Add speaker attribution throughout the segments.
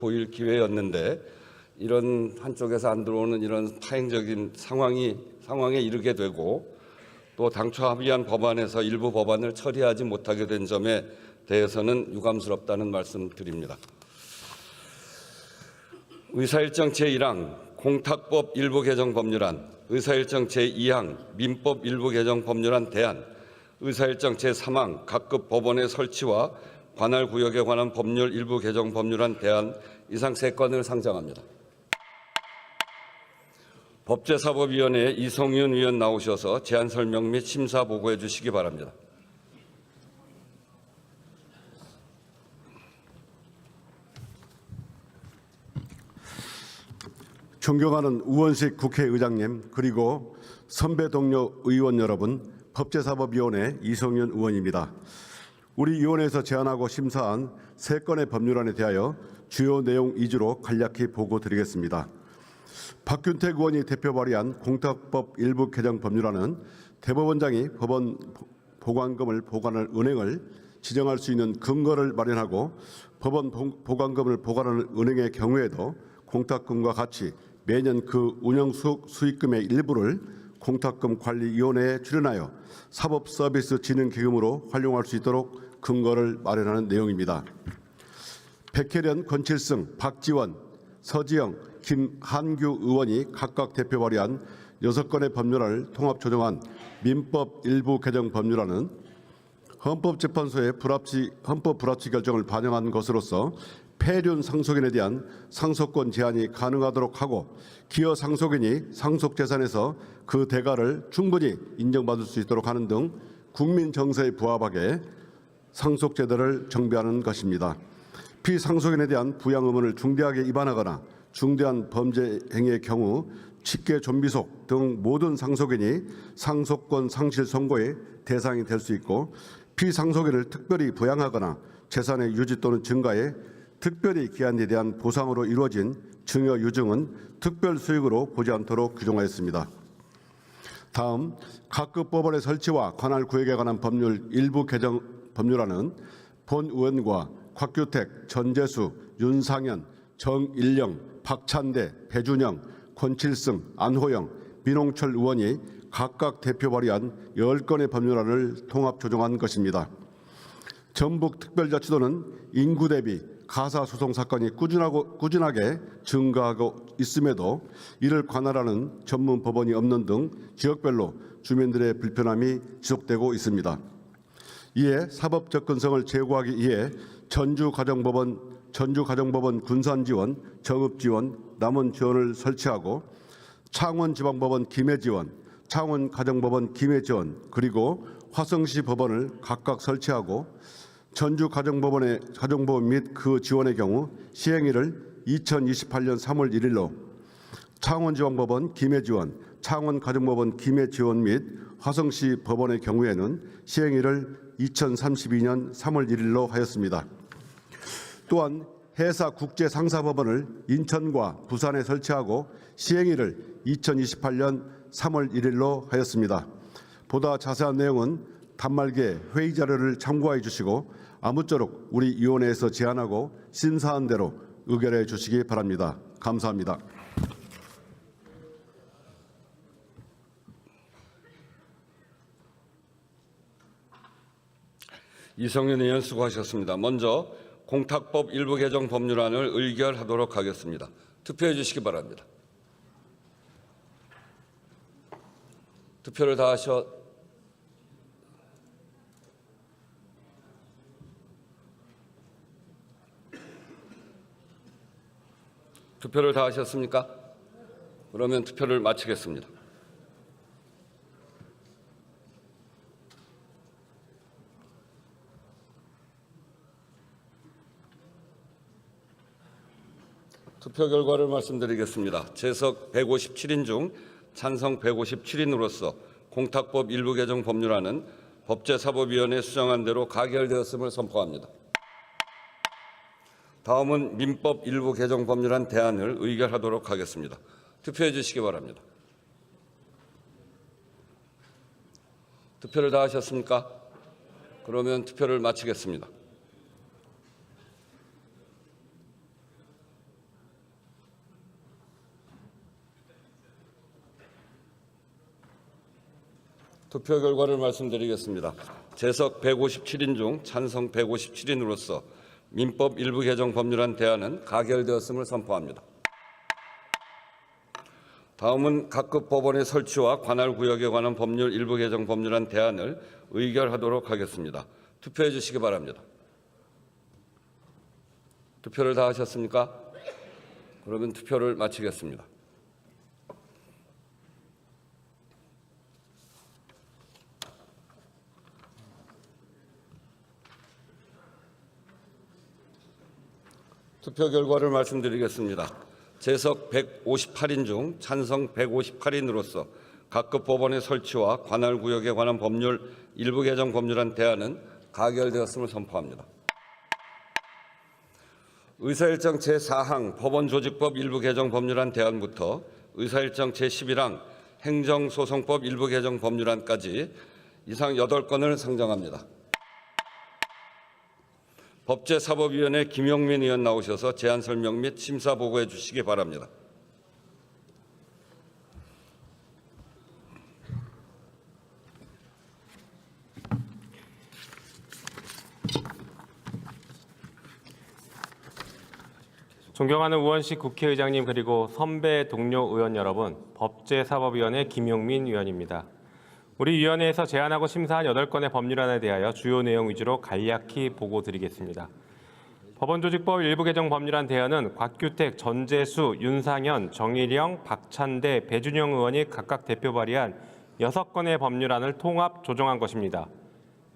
Speaker 1: 보일 기회였는데 이런 한쪽에서 안 들어오는 이런 파행적인 상황에 이르게 되고 또 당초 합의한 법안에서 일부 법안을 처리하지 못하게 된 점에 대해서는 유감스럽다는 말씀드립니다. 의사일정 제1항 공탁법 일부 개정 법률안, 의사일정 제2항 민법 일부 개정 법률안 대안, 의사일정 제3항 각급 법원의 설치와 관할 구역에 관한 법률 일부 개정 법률안 대안 이상 3건을 상정합니다. 법제사법위원회에 이성윤 위원 나오셔서 제안 설명 및 심사 보고해 주시기 바랍니다.
Speaker 2: 존경하는 우원식 국회의장님, 그리고 선배 동료 의원 여러분, 법제사법위원회 이성윤 의원입니다. 우리 위원회에서 제안하고 심사한 3건의 법률안에 대하여 주요 내용 위주로 간략히 보고드리겠습니다. 박균택 의원이 대표 발의한 공탁법 일부 개정 법률안은 대법원장이 법원 보관금을 보관할 은행을 지정할 수 있는 근거를 마련하고 법원 보관금을 보관하는 은행의 경우에도 공탁금과 같이 매년 그 운영 수익금의 일부를 공탁금관리위원회에 출연하여 사법서비스진흥기금으로 활용할 수 있도록 근거를 마련하는 내용입니다. 백혜련, 권칠승, 박지원, 서지영, 김한규 의원이 각각 대표 발의한 6건의 법률안을 통합 조정한 민법 일부 개정 법률안은 헌법재판소의 헌법 불합치 결정을 반영한 것으로서 폐륜 상속인에 대한 상속권 제한이 가능하도록 하고 기여 상속인이 상속 재산에서 그 대가를 충분히 인정받을 수 있도록 하는 등 국민 정서에 부합하게 상속 제도를 정비하는 것입니다. 피상속인에 대한 부양 의무를 중대하게 위반하거나 중대한 범죄 행위의 경우 직계 좀비속 등 모든 상속인이 상속권 상실 선고의 대상이 될 수 있고 피상속인을 특별히 부양하거나 재산의 유지 또는 증가에 특별히 기한에 대한 보상으로 이루어진 증여 유증은 특별 수익으로 보지 않도록 규정하였습니다. 다음 각급 법원의 설치와 관할 구역에 관한 법률 일부 개정 법률안은 본 의원과 곽규택, 전재수, 윤상현, 정일령, 박찬대, 배준영, 권칠승, 안호영, 민홍철 의원이 각각 대표 발의한 10건의 법률안을 통합 조정한 것입니다. 전북특별자치도는 인구 대비 가사소송 사건이 꾸준하게 증가하고 있음에도 이를 관할하는 전문 법원이 없는 등 지역별로 주민들의 불편함이 지속되고 있습니다. 이에 사법 접근성을 제고하기 위해 전주가정법원 군산지원, 정읍지원, 남원지원을 설치하고 창원지방법원 김해지원, 창원가정법원 김해지원, 그리고 화성시 법원을 각각 설치하고 전주가정법원의 가정보험 및 그 지원의 경우 시행일을 2028년 3월 1일로, 창원지방법원 김해지원, 창원가정법원 김해지원 및 화성시 법원의 경우에는 시행일을 2032년 3월 1일로 하였습니다. 또한 해사국제상사법원을 인천과 부산에 설치하고 시행일을 2028년 3월 1일로 하였습니다. 보다 자세한 내용은 단말기에 회의 자료를 참고해 주시고 아무쪼록 우리 위원회에서 제안하고 심사한 대로 의결해 주시기 바랍니다. 감사합니다.
Speaker 1: 이성윤 의원 수고하셨습니다. 먼저 공탁법 일부 개정 법률안을 의결하도록 하겠습니다. 투표해 주시기 바랍니다. 투표를 다 하셨습니까? 그러면 투표를 마치겠습니다. 투표 결과를 말씀드리겠습니다. 재석 157인 중 찬성 157인으로서 공탁법 일부 개정 법률안은 법제사법위원회 수정안 대로 가결되었음을 선포합니다. 다음은 민법 일부 개정 법률안 대안을 의결하도록 하겠습니다. 투표해 주시기 바랍니다. 투표를 다 하셨습니까? 그러면 투표를 마치겠습니다. 투표 결과를 말씀드리겠습니다. 재석 157인 중 찬성 157인으로서 민법 일부 개정 법률안 대안은 가결되었음을 선포합니다. 다음은 각급 법원의 설치와 관할 구역에 관한 법률 일부 개정 법률안 대안을 의결하도록 하겠습니다. 투표해 주시기 바랍니다. 투표를 다 하셨습니까? 그러면 투표를 마치겠습니다. 투표 결과를 말씀드리겠습니다. 재석 158인 중 찬성 158인으로서 각급 법원의 설치와 관할 구역에 관한 법률 일부 개정 법률안 대안은 가결되었음을 선포합니다. 의사일정 제4항 법원조직법 일부 개정 법률안 대안부터 의사일정 제11항 행정소송법 일부 개정 법률안까지 이상 8건을 상정합니다. 법제사법위원회 김용민 의원 나오셔서 제안 설명 및 심사 보고해 주시기 바랍니다.
Speaker 3: 존경하는 우원식 국회의장님 그리고 선배 동료 의원 여러분, 법제사법위원회 김용민 의원입니다. 우리 위원회에서 제안하고 심사한 8건의 법률안에 대하여 주요 내용 위주로 간략히 보고드리겠습니다. 법원조직법 일부 개정 법률안 대안은 곽규택, 전재수, 윤상현, 정일영, 박찬대, 배준영 의원이 각각 대표 발의한 6건의 법률안을 통합 조정한 것입니다.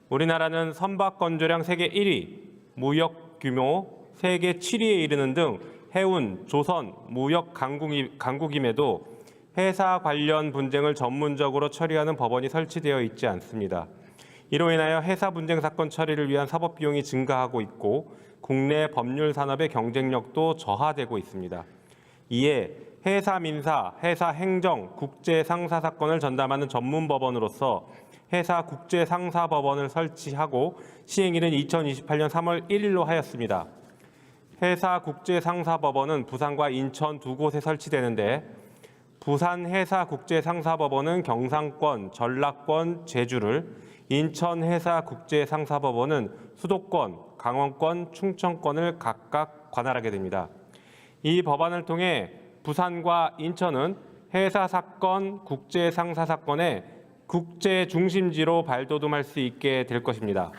Speaker 3: 우리나라는 선박 건조량 세계 1위, 무역 규모 세계 7위에 이르는 등 해운, 조선, 무역 강국임에도 회사 관련 분쟁을 전문적으로 처리하는 법원이 설치되어 있지 않습니다. 이로 인하여 회사 분쟁 사건 처리를 위한 사법 비용이 증가하고 있고 국내 법률 산업의 경쟁력도 저하되고 있습니다. 이에 회사 민사, 회사 행정, 국제 상사 사건을 전담하는 전문 법원으로서 회사 국제 상사 법원을 설치하고 시행일은 2028년 3월 1일로 하였습니다. 회사 국제 상사 법원은 부산과 인천 두 곳에 설치되는데 부산 회사 국제 상사 법원은 경상권, 전라권, 제주를, 인천 회사 국제 상사 법원은 수도권, 강원권, 충청권을 각각 관할하게 됩니다. 이 법안을 통해 부산과 인천은 회사 사건, 국제 상사 사건의 국제 중심지로 발돋움할 수 있게 될 것입니다.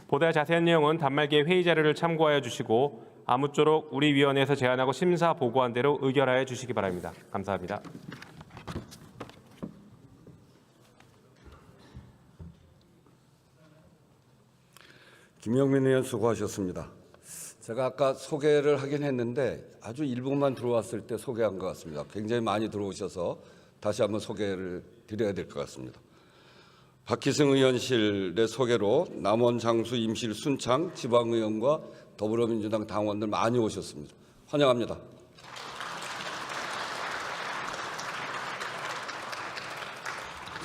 Speaker 3: 보다 자세한 내용은 단말기의 회의 자료를 참고하여 주시고 아무쪼록 우리 위원회에서 제안하고 심사 보고한 대로 의결하여 주시기 바랍니다. 감사합니다.
Speaker 1: 김용민 의원 수고하셨습니다. 제가 아까 소개를 하긴 했는데 아주 일부만 들어왔을 때 소개한 것 같습니다. 굉장히 많이 들어오셔서 다시 한번 소개를 드려야 될 것 같습니다. 박희승 의원실의 소개로 남원, 장수, 임실, 순창 지방의원과 더불어민주당 당원들 많이 오셨습니다. 환영합니다.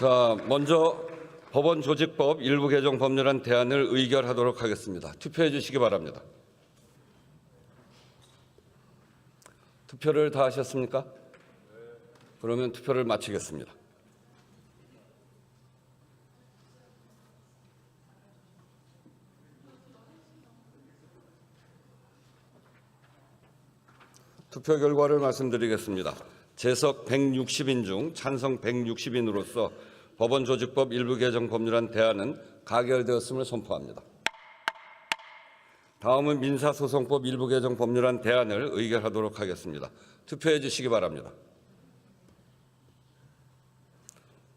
Speaker 1: 자, 먼저 법원조직법 일부 개정 법률안 대안을 의결하도록 하겠습니다. 투표해 주시기 바랍니다. 투표를 다 하셨습니까? 그러면 투표를 마치겠습니다. 투표 결과를 말씀드리겠습니다. 재석 160인 중 찬성 160인으로서 법원조직법 일부 개정 법률안 대안은 가결되었음을 선포합니다. 다음은 민사소송법 일부 개정 법률안 대안을 의결하도록 하겠습니다. 투표해 주시기 바랍니다.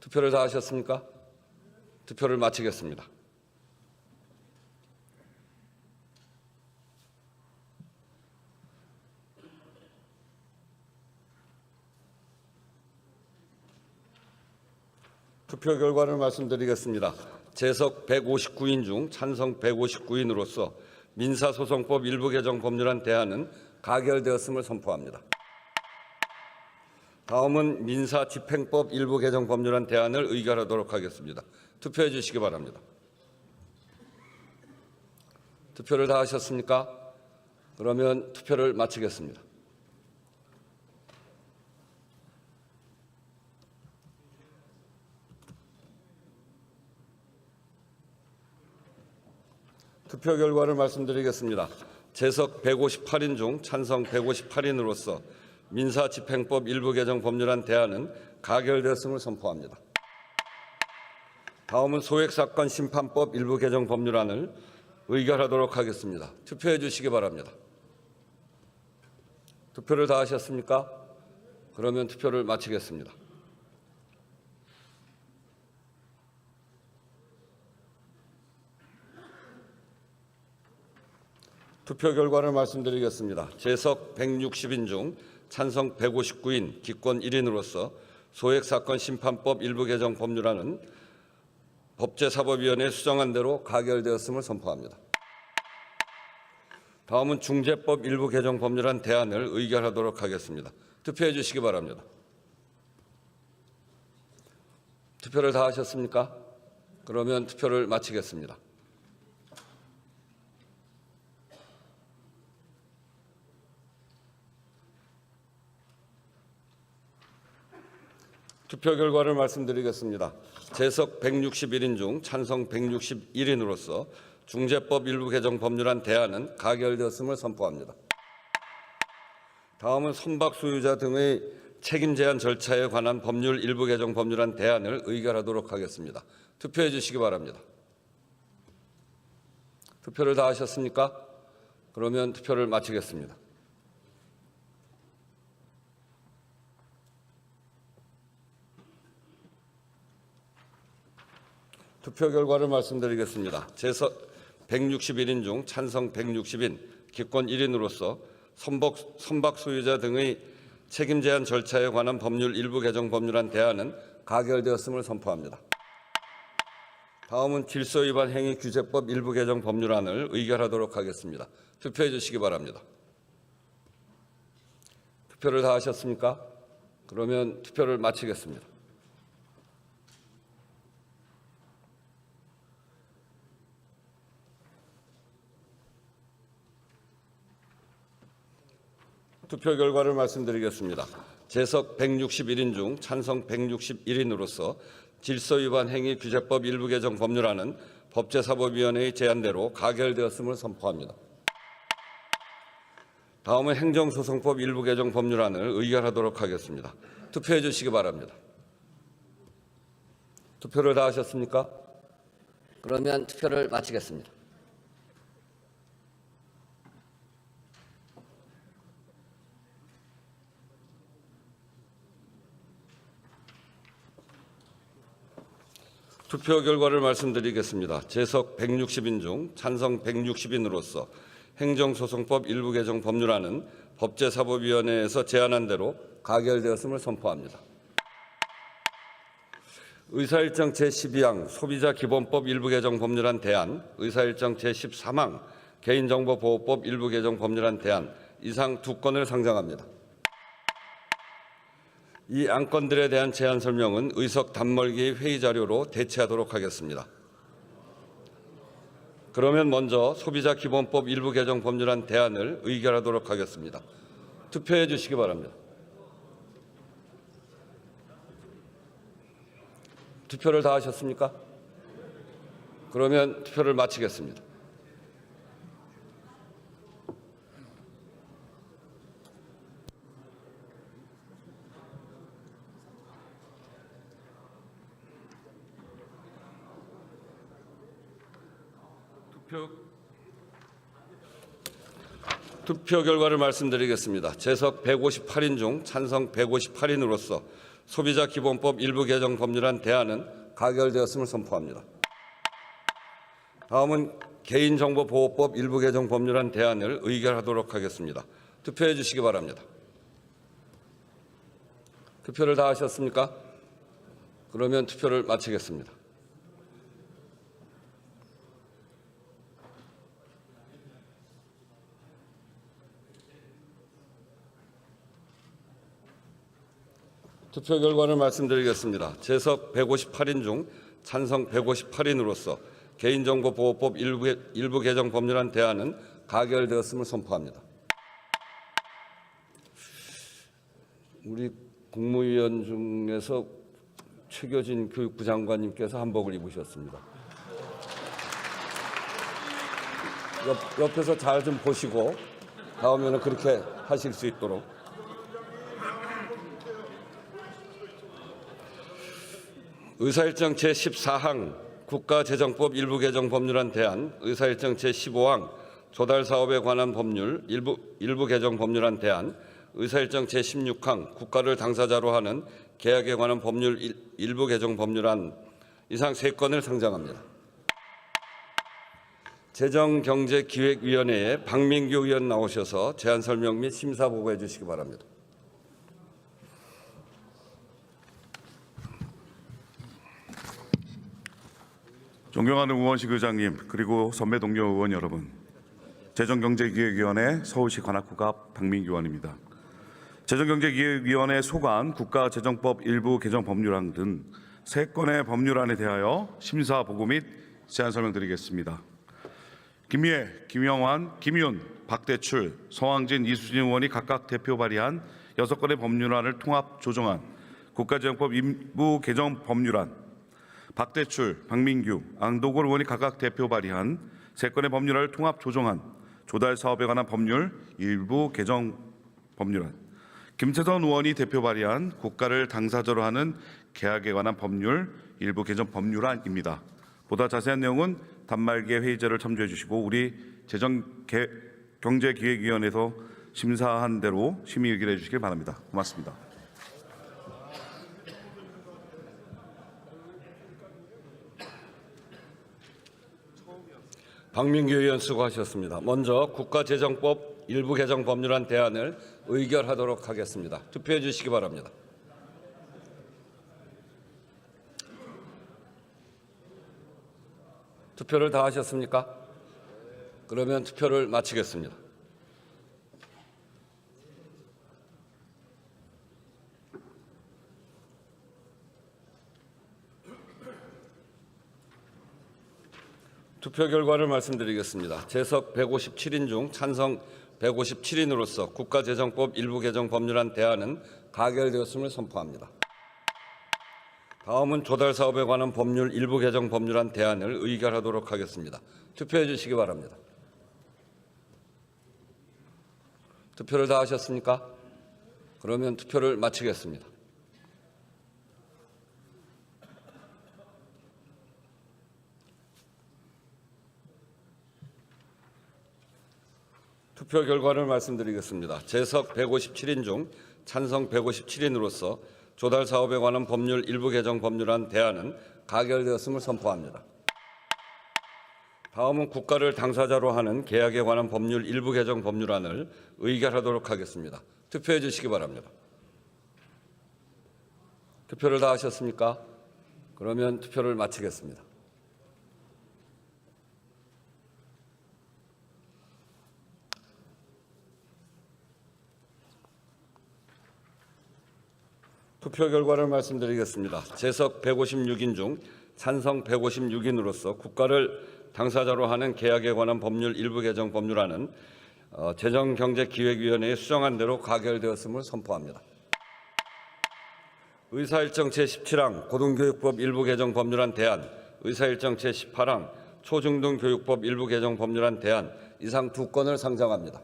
Speaker 1: 투표를 다 하셨습니까? 투표를 마치겠습니다. 투표 결과를 말씀드리겠습니다. 재석 159인 중 찬성 159인으로서 민사소송법 일부 개정 법률안 대안은 가결되었음을 선포합니다. 다음은 민사집행법 일부 개정 법률안 대안을 의결하도록 하겠습니다. 투표해 주시기 바랍니다. 투표를 다 하셨습니까? 그러면 투표를 마치겠습니다. 투표 결과를 말씀드리겠습니다. 재석 158인 중 찬성 158인으로서 민사집행법 일부 개정 법률안 대안은 가결되었음을 선포합니다. 다음은 소액사건 심판법 일부 개정 법률안을 의결하도록 하겠습니다. 투표해 주시기 바랍니다. 투표를 다 하셨습니까? 그러면 투표를 마치겠습니다. 투표 결과를 말씀드리겠습니다. 재석 160인 중 찬성 159인, 기권 1인으로서 소액사건 심판법 일부 개정 법률안은 법제사법위원회 수정안 대로 가결되었음을 선포합니다. 다음은 중재법 일부 개정 법률안 대안을 의결하도록 하겠습니다. 투표해 주시기 바랍니다. 투표를 다 하셨습니까? 그러면 투표를 마치겠습니다. 투표 결과를 말씀드리겠습니다. 재석 161인 중 찬성 161인으로서 중재법 일부 개정 법률안 대안은 가결되었음을 선포합니다. 다음은 선박 소유자 등의 책임 제한 절차에 관한 법률 일부 개정 법률안 대안을 의결하도록 하겠습니다. 투표해 주시기 바랍니다. 투표를 다 하셨습니까? 그러면 투표를 마치겠습니다. 투표 결과를 말씀드리겠습니다. 재석 161인 중 찬성 160인, 기권 1인으로서 선박 소유자 등의 책임 제한 절차에 관한 법률 일부 개정 법률안 대안은 가결되었음을 선포합니다. 다음은 질서 위반 행위 규제법 일부 개정 법률안을 의결하도록 하겠습니다. 투표해 주시기 바랍니다. 투표를 다 하셨습니까? 그러면 투표를 마치겠습니다. 투표 결과를 말씀드리겠습니다. 재석 161인 중 찬성 161인으로서 질서 위반 행위 규제법 일부 개정 법률안은 법제사법위원회의 제안대로 가결되었음을 선포합니다. 다음은 행정소송법 일부 개정 법률안을 의결하도록 하겠습니다. 투표해 주시기 바랍니다. 투표를 다 하셨습니까? 그러면 투표를 마치겠습니다. 투표 결과를 말씀드리겠습니다. 재석 160인 중 찬성 160인으로서 행정소송법 일부 개정 법률안은 법제사법위원회에서 제안한 대로 가결되었음을 선포합니다. 의사일정 제12항 소비자 기본법 일부 개정 법률안 대안, 의사일정 제13항 개인정보보호법 일부 개정 법률안 대안 이상 두 건을 상정합니다. 이 안건들에 대한 제안 설명은 의석 단멀기 회의 자료로 대체하도록 하겠습니다. 그러면 먼저 소비자 기본법 일부 개정 법률안 대안을 의결하도록 하겠습니다. 투표해 주시기 바랍니다. 투표를 다 하셨습니까? 그러면 투표를 마치겠습니다. 투표 결과를 말씀드리겠습니다. 재석 158인 중 찬성 158인으로서 소비자 기본법 일부 개정 법률안 대안은 가결되었음을 선포합니다. 다음은 개인정보보호법 일부 개정 법률안 대안을 의결하도록 하겠습니다. 투표해 주시기 바랍니다. 투표를 다 하셨습니까? 그러면 투표를 마치겠습니다. 투표 결과를 말씀드리겠습니다. 재석 158인 중 찬성 158인으로서 개인정보보호법 일부 개정 법률안 대안은 가결되었음을 선포합니다. 우리 국무위원 중에서 최교진 교육부 장관님께서 한복을 입으셨습니다. 옆에서 잘 좀 보시고 다음에는 그렇게 하실 수 있도록. 의사일정 제14항 국가재정법 일부 개정 법률안 대안, 의사일정 제15항 조달 사업에 관한 법률 일부 개정 법률안 대안, 의사일정 제16항 국가를 당사자로 하는 계약에 관한 법률 일부 개정 법률안 이상 3건을 상정합니다. 재정경제기획위원회에 박민규 의원 나오셔서 제안 설명 및 심사 보고해 주시기 바랍니다.
Speaker 4: 존경하는 우원식 의장님 그리고 선배 동료 의원 여러분, 재정경제기획위원회 서울시 관악구갑 박민규 의원입니다. 재정경제기획위원회 소관 국가재정법 일부 개정 법률안 등 3건의 법률안에 대하여 심사 보고 및 제안 설명드리겠습니다. 김미애, 김영환, 김윤, 박대출, 서왕진, 이수진 의원이 각각 대표 발의한 6건의 법률안을 통합 조정한 국가재정법 일부 개정 법률안, 박대출, 박민규, 앙도골 의원이 각각 대표 발의한 3건의 법률안을 통합 조정한 조달 사업에 관한 법률 일부 개정 법률안, 김태선 의원이 대표 발의한 국가를 당사자로 하는 계약에 관한 법률 일부 개정 법률안입니다. 보다 자세한 내용은 단말기에 회의자를 첨부해 주시고 우리 재정경제기획위원회에서 심사한 대로 심의 의결해 주시길 바랍니다. 고맙습니다.
Speaker 1: 박민규 의원 수고하셨습니다. 먼저 국가재정법 일부 개정 법률안 대안을 의결하도록 하겠습니다. 투표해 주시기 바랍니다. 투표를 다 하셨습니까? 그러면 투표를 마치겠습니다. 투표 결과를 말씀드리겠습니다. 재석 157인 중 찬성 157인으로서 국가재정법 일부 개정 법률안 대안은 가결되었음을 선포합니다. 다음은 조달 사업에 관한 법률 일부 개정 법률안 대안을 의결하도록 하겠습니다. 투표해 주시기 바랍니다. 투표를 다 하셨습니까? 그러면 투표를 마치겠습니다. 투표 결과를 말씀드리겠습니다. 재석 157인 중 찬성 157인으로서 조달 사업에 관한 법률 일부 개정 법률안 대안은 가결되었음을 선포합니다. 다음은 국가를 당사자로 하는 계약에 관한 법률 일부 개정 법률안을 의결하도록 하겠습니다. 투표해 주시기 바랍니다. 투표를 다 하셨습니까? 그러면 투표를 마치겠습니다. 투표 결과를 말씀드리겠습니다. 재석 156인 중 찬성 156인으로서 국가를 당사자로 하는 계약에 관한 법률 일부 개정 법률안은 재정경제기획위원회에 수정한 대로 가결되었음을 선포합니다. 의사일정 제17항 고등교육법 일부 개정 법률안 대안, 의사일정 제18항 초중등교육법 일부 개정 법률안 대안 이상 2건을 상정합니다.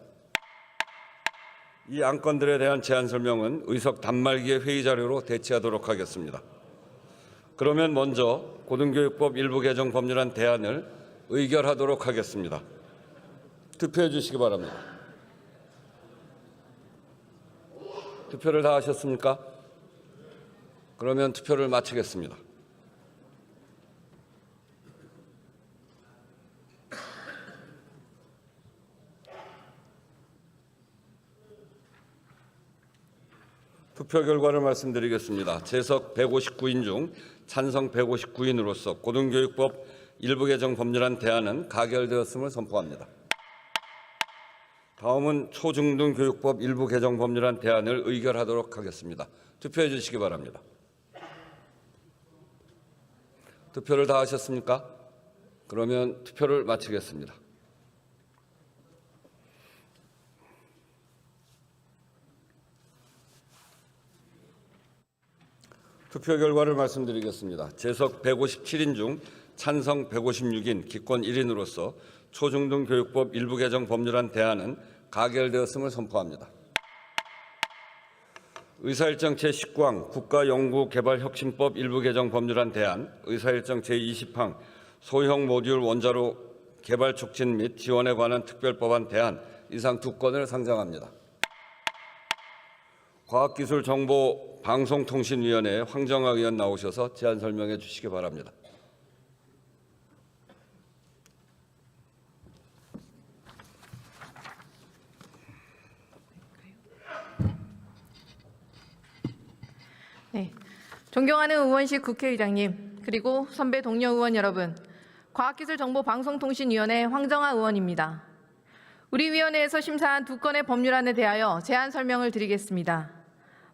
Speaker 1: 이 안건들에 대한 제안 설명은 의석 단말기의 회의 자료로 대체하도록 하겠습니다. 그러면 먼저 고등교육법 일부 개정 법률안 대안을 의결하도록 하겠습니다. 투표해 주시기 바랍니다. 투표를 다 하셨습니까? 그러면 투표를 마치겠습니다. 투표 결과를 말씀드리겠습니다. 재석 159인 중 찬성 159인으로서 고등교육법 일부 개정 법률안 대안은 가결되었음을 선포합니다. 다음은 초중등교육법 일부 개정 법률안 대안을 의결하도록 하겠습니다. 투표해 주시기 바랍니다. 투표를 다 하셨습니까? 그러면 투표를 마치겠습니다. 투표 결과를 말씀드리겠습니다. 재석 157인 중 찬성 156인, 기권 1인으로서 초중등교육법 일부 개정 법률안 대안은 가결되었음을 선포합니다. 의사일정 제19항 국가연구개발혁신법 일부 개정 법률안 대안, 의사일정 제20항 소형 모듈 원자로 개발 촉진 및 지원에 관한 특별법안 대안, 이상 두 건을 상정합니다. 과학기술정보방송통신위원회 황정아 의원 나오셔서 제안 설명해 주시기 바랍니다.
Speaker 5: 네, 존경하는 의원실 국회의장님, 그리고 선배 동료 의원 여러분, 과학기술정보방송통신위원회 황정아 의원입니다. 우리 위원회에서 심사한 두 건의 법률안에 대하여 제안 설명을 드리겠습니다.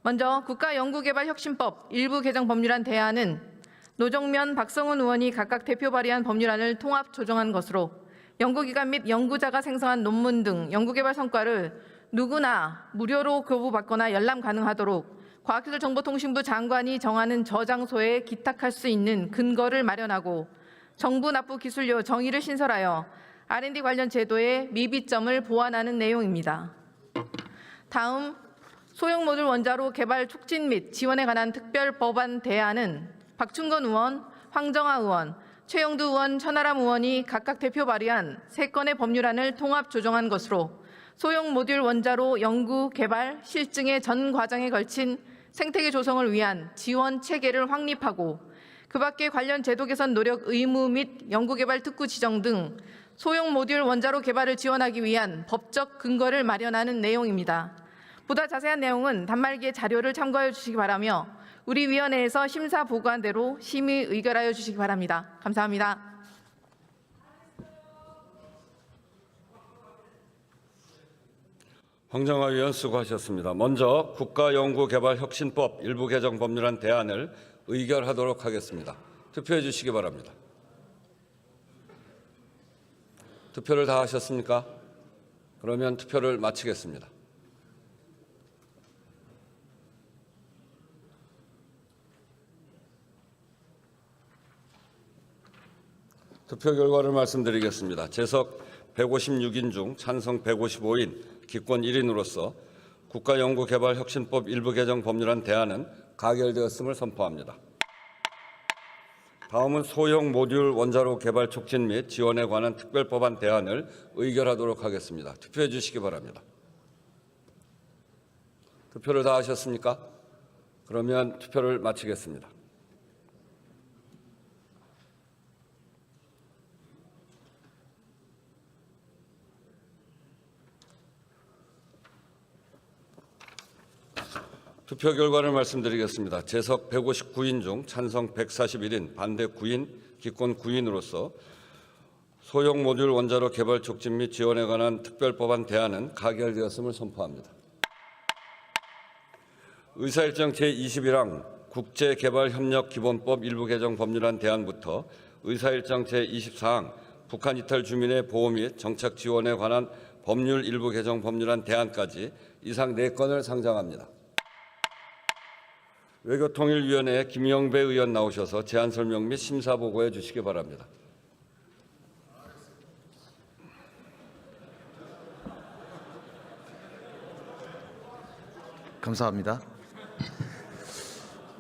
Speaker 5: 먼저 국가연구개발혁신법 일부 개정 법률안 대안은 노정면, 박성훈 의원이 각각 대표 발의한 법률안을 통합 조정한 것으로 연구기관 및 연구자가 생성한 논문 등 연구개발 성과를 누구나 무료로 교부받거나 열람 가능하도록 과학기술정보통신부 장관이 정하는 저장소에 기탁할 수 있는 근거를 마련하고 정부 납부 기술료 정의를 신설하여 R&D 관련 제도의 미비점을 보완하는 내용입니다. 다음 소형 모듈 원자로 개발 촉진 및 지원에 관한 특별 법안 대안은 박충건 의원, 황정아 의원, 최영두 의원, 천하람 의원이 각각 대표 발의한 세 건의 법률안을 통합 조정한 것으로 소형 모듈 원자로 연구, 개발, 실증의 전 과정에 걸친 생태계 조성을 위한 지원 체계를 확립하고 그 밖에 관련 제도 개선 노력 의무 및 연구개발 특구 지정 등 소형 모듈 원자로 개발을 지원하기 위한 법적 근거를 마련하는 내용입니다. 보다 자세한 내용은 단말기의 자료를 참고하여 주시기 바라며 우리 위원회에서 심사 보고한 대로 심의 의결하여 주시기 바랍니다. 감사합니다.
Speaker 1: 황정아 의원 수고하셨습니다. 먼저 국가연구개발혁신법 일부 개정 법률안 대안을 의결하도록 하겠습니다. 투표해 주시기 바랍니다. 투표를 다 하셨습니까? 그러면 투표를 마치겠습니다. 투표 결과를 말씀드리겠습니다. 재석 156인 중 찬성 155인, 기권 1인으로서 국가연구개발혁신법 일부 개정 법률안 대안은 가결되었음을 선포합니다. 다음은 소형 모듈 원자로 개발 촉진 및 지원에 관한 특별법안 대안을 의결하도록 하겠습니다. 투표해 주시기 바랍니다. 투표를 다 하셨습니까? 그러면 투표를 마치겠습니다. 투표 결과를 말씀드리겠습니다. 재석 159인 중 찬성 141인, 반대 9인, 기권 9인으로서 소형 모듈 원자로 개발 촉진 및 지원에 관한 특별법안 대안은 가결되었음을 선포합니다. 의사일정 제21항 국제개발협력기본법 일부 개정 법률안 대안부터 의사일정 제24항 북한 이탈 주민의 보호 및 정착 지원에 관한 법률 일부 개정 법률안 대안까지 이상 4건을 상정합니다. 외교통일위원회에 김영배 의원 나오셔서 제안 설명 및 심사 보고해 주시기 바랍니다.
Speaker 6: 감사합니다.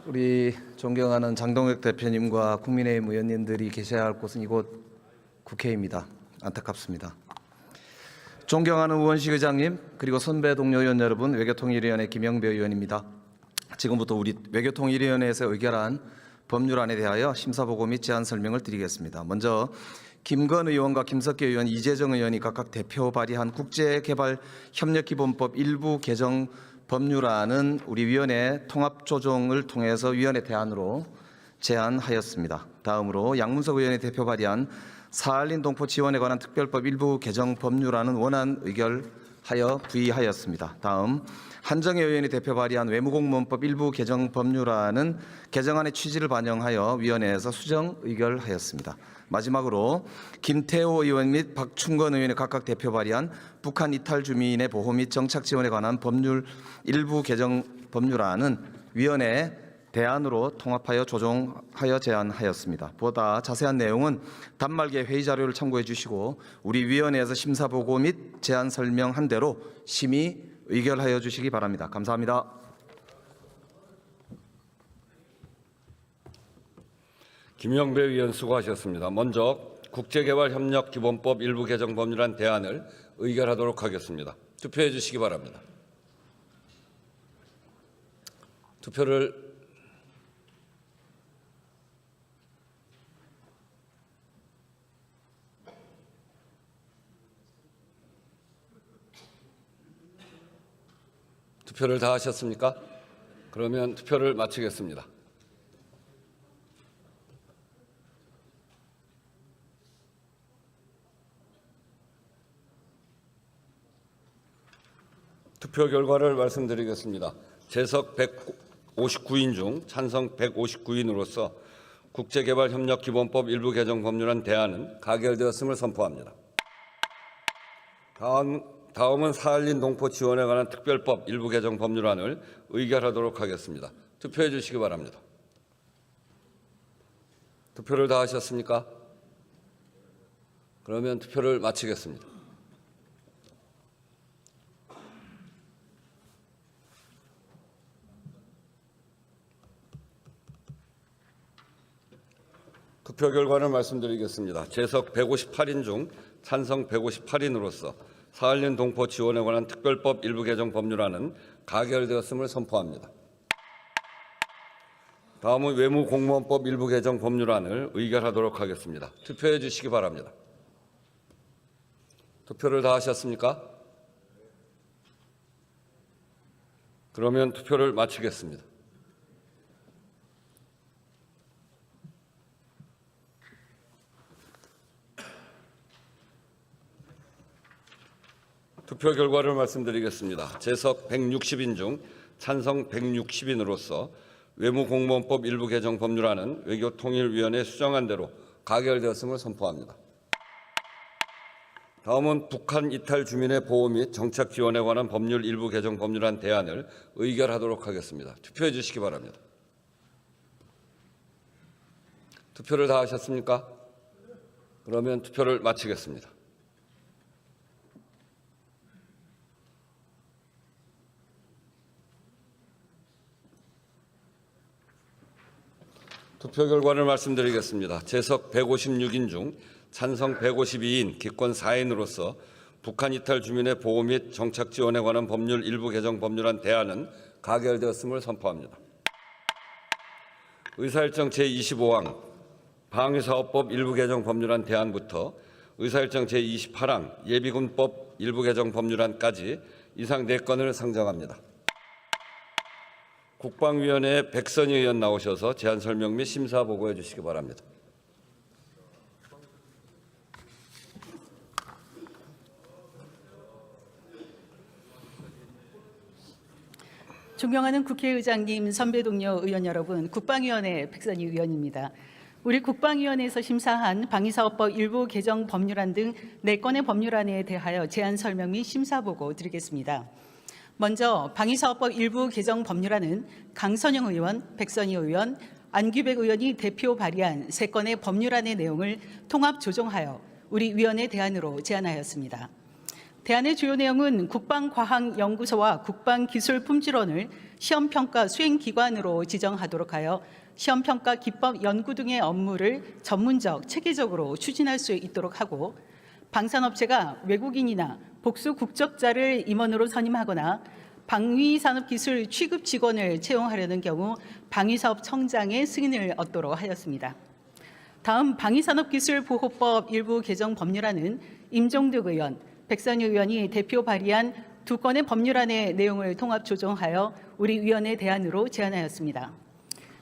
Speaker 6: 우리 존경하는 장동혁 대표님과 국민의힘 의원님들이 계셔야 할 곳은 이곳 국회입니다. 안타깝습니다. 존경하는 우원식 의장님, 그리고 선배 동료 의원 여러분, 외교통일위원회 김영배 의원입니다. 지금부터 우리 외교통일위원회에서 의결한 법률안에 대하여 심사보고 및 제안 설명을 드리겠습니다. 먼저 김건 의원과 김석기 의원, 이재정 의원이 각각 대표 발의한 국제개발협력기본법 일부 개정 법률안은 우리 위원회 통합조정을 통해서 위원회 대안으로 제안하였습니다. 다음으로 양문석 의원이 대표 발의한 사할린 동포 지원에 관한 특별법 일부 개정 법률안은 원안 의결하여 부의하였습니다. 다음 한정혜 의원이 대표 발의한 외무공무원법 일부 개정 법률안은 개정안의 취지를 반영하여 위원회에서 수정 의결하였습니다. 마지막으로 김태호 의원 및 박충건 의원이 각각 대표 발의한 북한 이탈 주민의 보호 및 정착 지원에 관한 법률 일부 개정 법률안은 위원회 대안으로 통합하여 조정하여 제안하였습니다. 보다 자세한 내용은 단말기의 회의 자료를 참고해 주시고 우리 위원회에서 심사 보고 및 제안 설명한 대로 심의 의결하여 주시기 바랍니다. 감사합니다.
Speaker 1: 김영배 의원 수고하셨습니다. 먼저 국제개발협력기본법 일부 개정 법률안 대안을 의결하도록 하겠습니다. 투표해 주시기 바랍니다. 투표를 다 하셨습니까? 그러면 투표를 마치겠습니다. 투표 결과를 말씀드리겠습니다. 재석 159인 중 찬성 159인으로서 국제개발협력기본법 일부 개정 법률안 대안은 가결되었음을 선포합니다. 다음은 사할린 동포 지원에 관한 특별법 일부 개정 법률안을 의결하도록 하겠습니다. 투표해 주시기 바랍니다. 투표를 다 하셨습니까? 그러면 투표를 마치겠습니다. 투표 결과를 말씀드리겠습니다. 재석 158인 중 찬성 158인으로서 사할린 동포 지원에 관한 특별법 일부 개정 법률안은 가결되었음을 선포합니다. 다음은 외무공무원법 일부 개정 법률안을 의결하도록 하겠습니다. 투표해 주시기 바랍니다. 투표를 다 하셨습니까? 그러면 투표를 마치겠습니다. 투표 결과를 말씀드리겠습니다. 재석 160인 중 찬성 160인으로서 외무공무원법 일부 개정 법률안은 외교통일위원회 수정안 대로 가결되었음을 선포합니다. 다음은 북한 이탈 주민의 보호 및 정착 지원에 관한 법률 일부 개정 법률안 대안을 의결하도록 하겠습니다. 투표해 주시기 바랍니다. 투표를 다 하셨습니까? 그러면 투표를 마치겠습니다. 투표 결과를 말씀드리겠습니다. 재석 156인 중 찬성 152인, 기권 4인으로서 북한 이탈 주민의 보호 및 정착 지원에 관한 법률 일부 개정 법률안 대안은 가결되었음을 선포합니다. 의사일정 제25항 방위사업법 일부 개정 법률안 대안부터 의사일정 제28항 예비군법 일부 개정 법률안까지 이상 4건을 상정합니다. 국방위원회에 백선희 의원 나오셔서 제안 설명 및 심사 보고해 주시기 바랍니다.
Speaker 7: 존경하는 국회의장님, 선배 동료 의원 여러분, 국방위원회 백선희 의원입니다. 우리 국방위원회에서 심사한 방위사업법 일부 개정 법률안 등 4건의 법률안에 대하여 제안 설명 및 심사 보고 드리겠습니다. 먼저 방위사업법 일부 개정 법률안은 강선영 의원, 백선희 의원, 안규백 의원이 대표 발의한 3건의 법률안의 내용을 통합 조정하여 우리 위원회 대안으로 제안하였습니다. 대안의 주요 내용은 국방과학연구소와 국방기술품질원을 시험평가 수행기관으로 지정하도록 하여 시험평가 기법 연구 등의 업무를 전문적, 체계적으로 추진할 수 있도록 하고 방산업체가 외국인이나 복수 국적자를 임원으로 선임하거나 방위산업기술 취급 직원을 채용하려는 경우 방위사업청장의 승인을 얻도록 하였습니다. 다음 방위산업기술보호법 일부 개정 법률안은 임종득 의원, 백선희 의원이 대표 발의한 2건의 법률안의 내용을 통합 조정하여 우리 위원회 대안으로 제안하였습니다.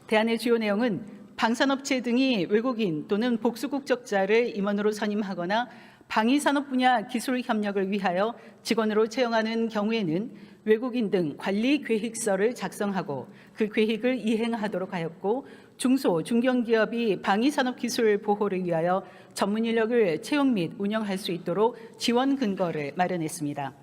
Speaker 7: 대안의 주요 내용은 방산업체 등이 외국인 또는 복수 국적자를 임원으로 선임하거나 방위산업 분야 기술 협력을 위하여 직원으로 채용하는 경우에는 외국인 등 관리 계획서를 작성하고 그 계획을 이행하도록 하였고 중소, 중견기업이 방위산업 기술 보호를 위하여 전문 인력을 채용 및 운영할 수 있도록 지원 근거를 마련했습니다.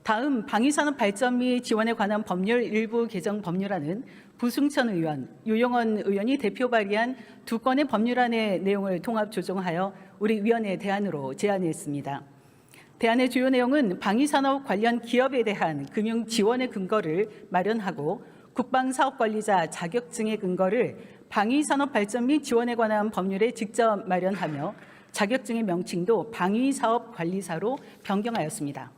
Speaker 7: 다음 방위산업 발전 및 지원에 관한 법률 일부 개정 법률안은 부승천 의원, 유영원 의원이 대표 발의한 2건의 법률안의 내용을 통합 조정하여 우리 위원회 대안으로 제안했습니다. 대안의 주요 내용은 방위산업 관련 기업에 대한 금융 지원의 근거를 마련하고 국방사업관리자 자격증의 근거를 방위산업 발전 및 지원에 관한 법률에 직접 마련하며 자격증의 명칭도 방위사업관리사로 변경하였습니다.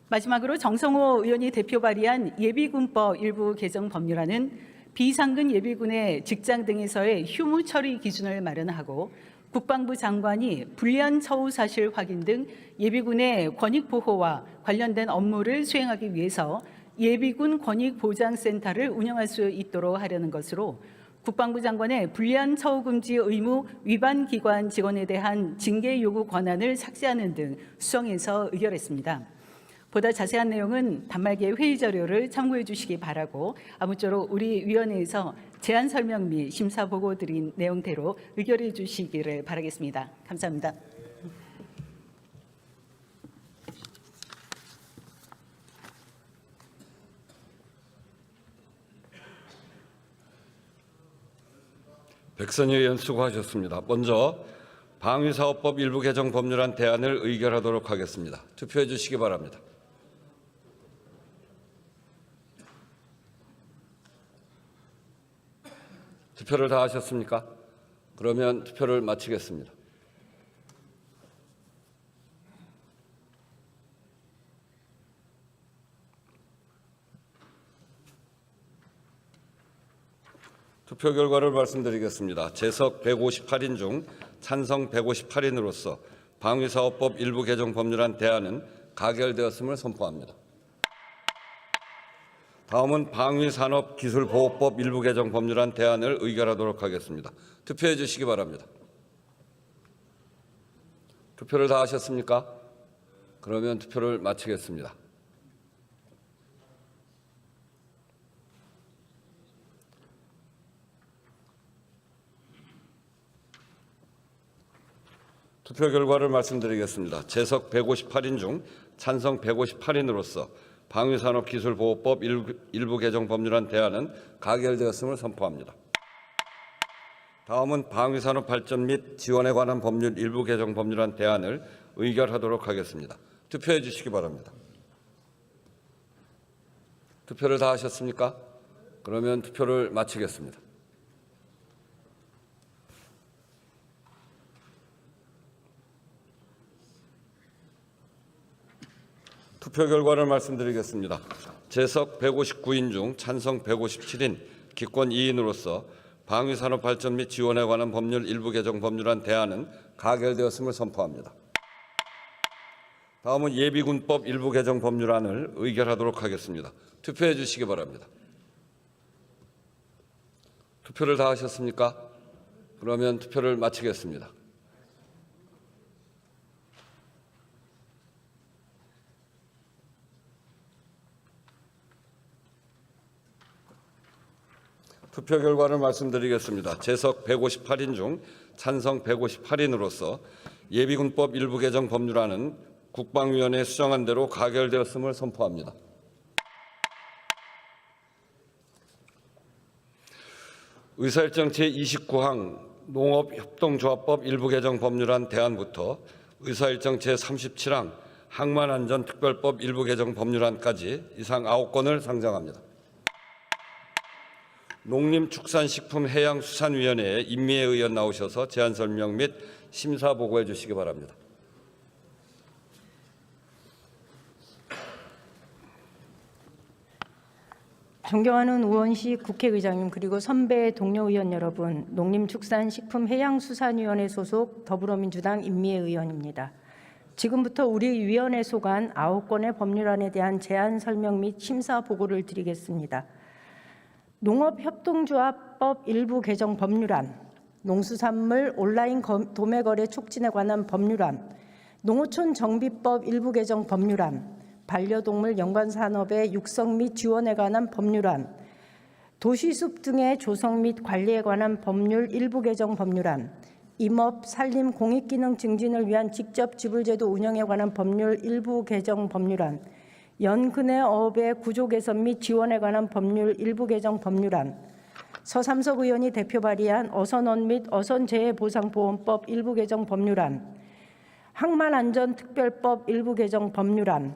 Speaker 7: 마지막으로 정성호 의원이 대표 발의한 예비군법 일부 개정 법률안은 비상근 예비군의 직장 등에서의 휴무 처리 기준을 마련하고 국방부 장관이 불리한 처우 사실 확인 등 예비군의 권익 보호와 관련된 업무를 수행하기 위해서 예비군 권익보장센터를 운영할 수 있도록 하려는 것으로 국방부 장관의 불리한 처우 금지 의무 위반 기관 직원에 대한 징계 요구 권한을 삭제하는 등 수정해서 의결했습니다. 보다 자세한 내용은 단말기의 회의 자료를 참고해 주시기 바라고 아무쪼록 우리 위원회에서 제안 설명 및 심사 보고 드린 내용대로 의결해 주시기를 바라겠습니다. 감사합니다.
Speaker 1: 백선희 의원 수고하셨습니다. 먼저 방위사업법 일부 개정 법률안 대안을 의결하도록 하겠습니다. 투표해 주시기 바랍니다. 투표를 다 하셨습니까? 그러면 투표를 마치겠습니다. 투표 결과를 말씀드리겠습니다. 재석 158인 중 찬성 158인으로서 방위사업법 일부 개정 법률안 대안은 가결되었음을 선포합니다. 다음은 방위산업기술보호법 일부 개정 법률안 대안을 의결하도록 하겠습니다. 투표해 주시기 바랍니다. 투표를 다 하셨습니까? 그러면 투표를 마치겠습니다. 투표 결과를 말씀드리겠습니다. 재석 158인 중 찬성 158인으로서 방위산업기술보호법 일부 개정 법률안 대안은 가결되었음을 선포합니다. 다음은 방위산업 발전 및 지원에 관한 법률 일부 개정 법률안 대안을 의결하도록 하겠습니다. 투표해 주시기 바랍니다. 투표를 다 하셨습니까? 그러면 투표를 마치겠습니다. 투표 결과를 말씀드리겠습니다. 재석 159인 중 찬성 157인, 기권 2인으로서 방위산업 발전 및 지원에 관한 법률 일부 개정 법률안 대안은 가결되었음을 선포합니다. 다음은 예비군법 일부 개정 법률안을 의결하도록 하겠습니다. 투표해 주시기 바랍니다. 투표를 다 하셨습니까? 그러면 투표를 마치겠습니다. 투표 결과를 말씀드리겠습니다. 재석 158인 중 찬성 158인으로서 예비군법 일부 개정 법률안은 국방위원회에 수정한 대로 가결되었음을 선포합니다. 의사일정 제29항 농업협동조합법 일부 개정 법률안 대안부터 의사일정 제37항 항만안전특별법 일부 개정 법률안까지 이상 9건을 상정합니다. 농림축산식품해양수산위원회에 임미애 의원 나오셔서 제안 설명 및 심사 보고해 주시기 바랍니다.
Speaker 8: 존경하는 우원식 국회의장님 그리고 선배 동료 의원 여러분, 농림축산식품해양수산위원회 소속 더불어민주당 임미애 의원입니다. 지금부터 우리 위원회 소관 9건의 법률안에 대한 제안 설명 및 심사 보고를 드리겠습니다. 농업협동조합법 일부 개정 법률안, 농수산물 온라인 도매거래 촉진에 관한 법률안, 농어촌 정비법 일부 개정 법률안, 반려동물 연관산업의 육성 및 지원에 관한 법률안, 도시숲 등의 조성 및 관리에 관한 법률 일부 개정 법률안, 임업, 산림, 공익기능 증진을 위한 직접 지불제도 운영에 관한 법률 일부 개정 법률안, 연근해 어업의 구조 개선 및 지원에 관한 법률 일부 개정 법률안, 서삼석 의원이 대표 발의한 어선원 및 어선재해보상보험법 일부 개정 법률안, 항만안전특별법 일부 개정 법률안,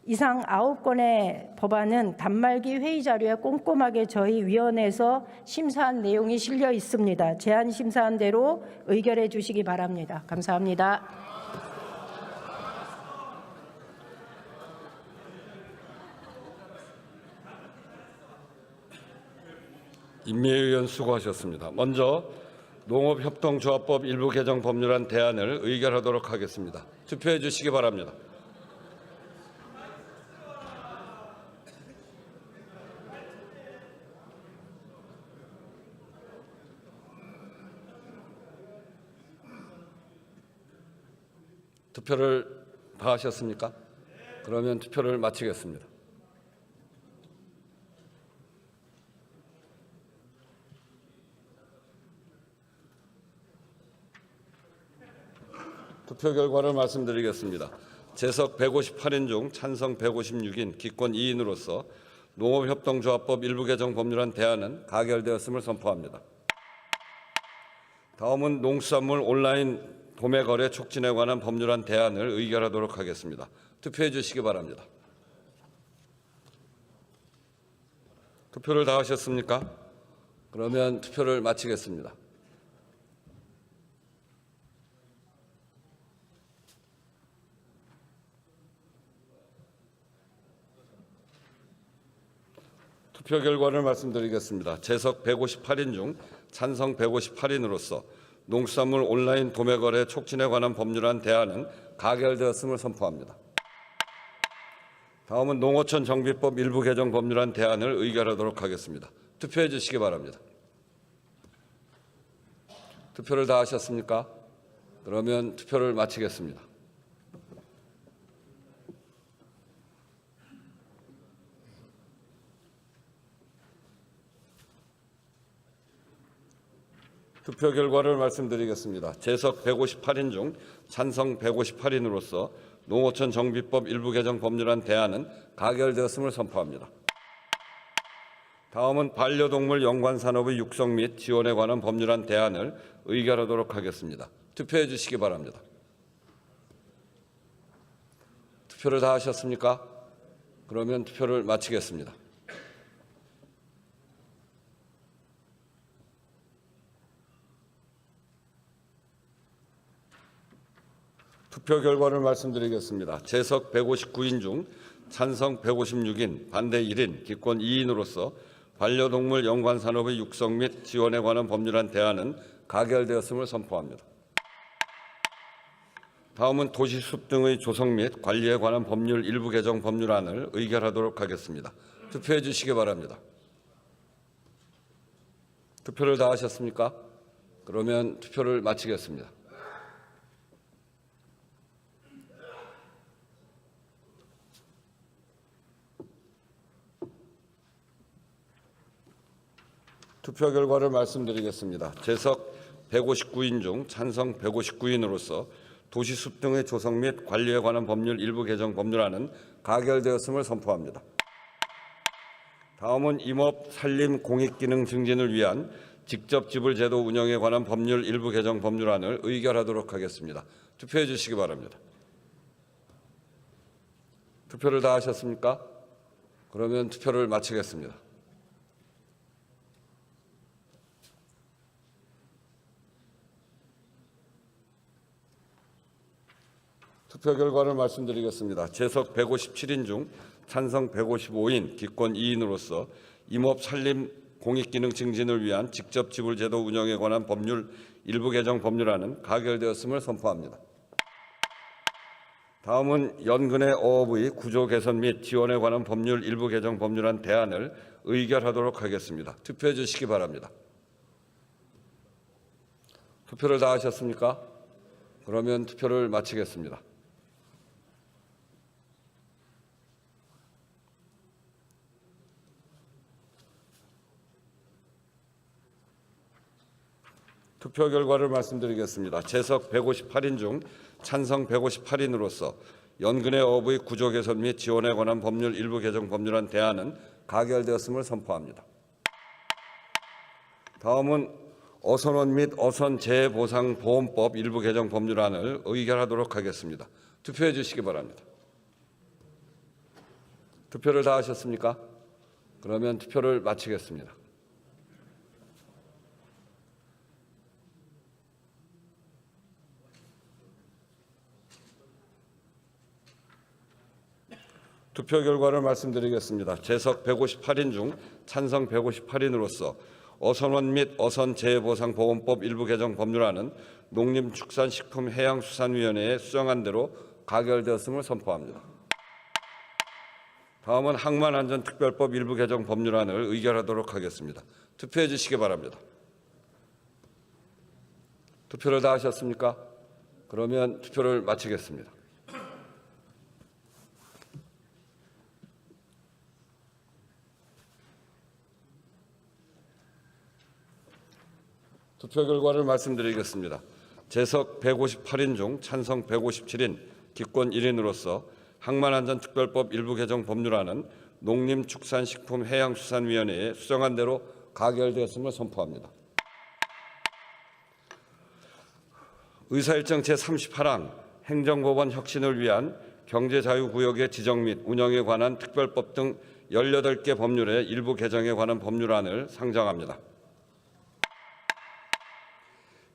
Speaker 8: 이상 9건의 법안은 단말기 회의 자료에 꼼꼼하게 저희 위원회에서 심사한 내용이 실려 있습니다. 제안 심사한 대로 의결해 주시기 바랍니다. 감사합니다.
Speaker 1: 임미애 의원 수고하셨습니다. 먼저 농업협동조합법 일부 개정 법률안 대안을 의결하도록 하겠습니다. 투표해 주시기 바랍니다. 투표를 다 하셨습니까? 그러면 투표를 마치겠습니다. 투표 결과를 말씀드리겠습니다. 재석 158인 중 찬성 156인 기권 2인으로서 농업협동조합법 일부 개정 법률안 대안은 가결되었음을 선포합니다. 다음은 농수산물 온라인 도매 거래 촉진에 관한 법률안 대안을 의결하도록 하겠습니다. 투표해 주시기 바랍니다. 투표를 다 하셨습니까? 그러면 투표를 마치겠습니다. 투표 결과를 말씀드리겠습니다. 재석 158인 중 찬성 158인으로서 농수산물 온라인 도매거래 촉진에 관한 법률안 대안은 가결되었음을 선포합니다. 다음은 농어촌 정비법 일부 개정 법률안 대안을 의결하도록 하겠습니다. 투표해 주시기 바랍니다. 투표를 다 하셨습니까? 그러면 투표를 마치겠습니다. 투표 결과를 말씀드리겠습니다. 재석 158인 중 찬성 158인으로서 농어촌 정비법 일부 개정 법률안 대안은 가결되었음을 선포합니다. 다음은 반려동물 연관산업의 육성 및 지원에 관한 법률안 대안을 의결하도록 하겠습니다. 투표해 주시기 바랍니다. 투표를 다 하셨습니까? 그러면 투표를 마치겠습니다. 투표 결과를 말씀드리겠습니다. 재석 159인 중 찬성 156인, 반대 1인, 기권 2인으로서 반려동물 연관산업의 육성 및 지원에 관한 법률안 대안은 가결되었음을 선포합니다. 다음은 도시숲 등의 조성 및 관리에 관한 법률 일부 개정 법률안을 의결하도록 하겠습니다. 투표해 주시기 바랍니다. 투표를 다 하셨습니까? 그러면 투표를 마치겠습니다. 투표 결과를 말씀드리겠습니다. 재석 159인 중 찬성 159인으로서 도시숲 등의 조성 및 관리에 관한 법률 일부 개정 법률안은 가결되었음을 선포합니다. 다음은 임업, 산림, 공익기능 증진을 위한 직접 지불 제도 운영에 관한 법률 일부 개정 법률안을 의결하도록 하겠습니다. 투표해 주시기 바랍니다. 투표를 다 하셨습니까? 그러면 투표를 마치겠습니다. 투표 결과를 말씀드리겠습니다. 재석 157인 중 찬성 155인, 기권 2인으로서 임업, 산림, 공익기능 증진을 위한 직접 지불 제도 운영에 관한 법률 일부 개정 법률안은 가결되었음을 선포합니다. 다음은 연근해 어업의 구조 개선 및 지원에 관한 법률 일부 개정 법률안 대안을 의결하도록 하겠습니다. 투표해 주시기 바랍니다. 투표를 다 하셨습니까? 그러면 투표를 마치겠습니다. 투표 결과를 말씀드리겠습니다. 재석 158인 중 찬성 158인으로서 연근의 어부의 구조 개선 및 지원에 관한 법률 일부 개정 법률안 대안은 가결되었음을 선포합니다. 다음은 어선원 및 어선 재해보상보험법 일부 개정 법률안을 의결하도록 하겠습니다. 투표해 주시기 바랍니다. 투표를 다 하셨습니까? 그러면 투표를 마치겠습니다. 투표 결과를 말씀드리겠습니다. 재석 158인 중 찬성 158인으로서 어선원 및 어선 재해보상보험법 일부 개정 법률안은 농림축산식품해양수산위원회에 수정한 대로 가결되었음을 선포합니다. 다음은 항만안전특별법 일부 개정 법률안을 의결하도록 하겠습니다. 투표해 주시기 바랍니다. 투표를 다 하셨습니까? 그러면 투표를 마치겠습니다. 투표 결과를 말씀드리겠습니다. 재석 158인 중 찬성 157인, 기권 1인으로서 항만안전특별법 일부 개정 법률안은 농림축산식품해양수산위원회에 수정한 대로 가결되었음을 선포합니다. 의사일정 제38항 행정법원 혁신을 위한 경제자유구역의 지정 및 운영에 관한 특별법 등 18개 법률의 일부 개정에 관한 법률안을 상정합니다.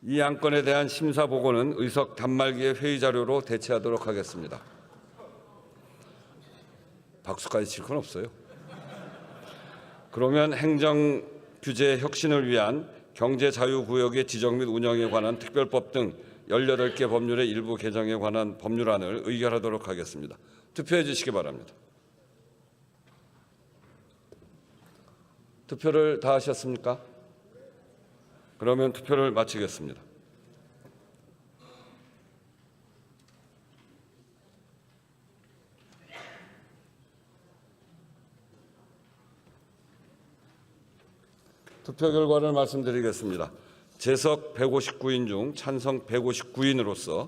Speaker 1: 이 안건에 대한 심사 보고는 의석 단말기의 회의 자료로 대체하도록 하겠습니다. 박수까지 칠 건 없어요. 그러면 행정규제 혁신을 위한 경제자유구역의 지정 및 운영에 관한 특별법 등 18개 법률의 일부 개정에 관한 법률안을 의결하도록 하겠습니다. 투표해 주시기 바랍니다. 투표를 다 하셨습니까? 그러면 투표를 마치겠습니다. 투표 결과를 말씀드리겠습니다. 재석 159인 중 찬성 159인으로서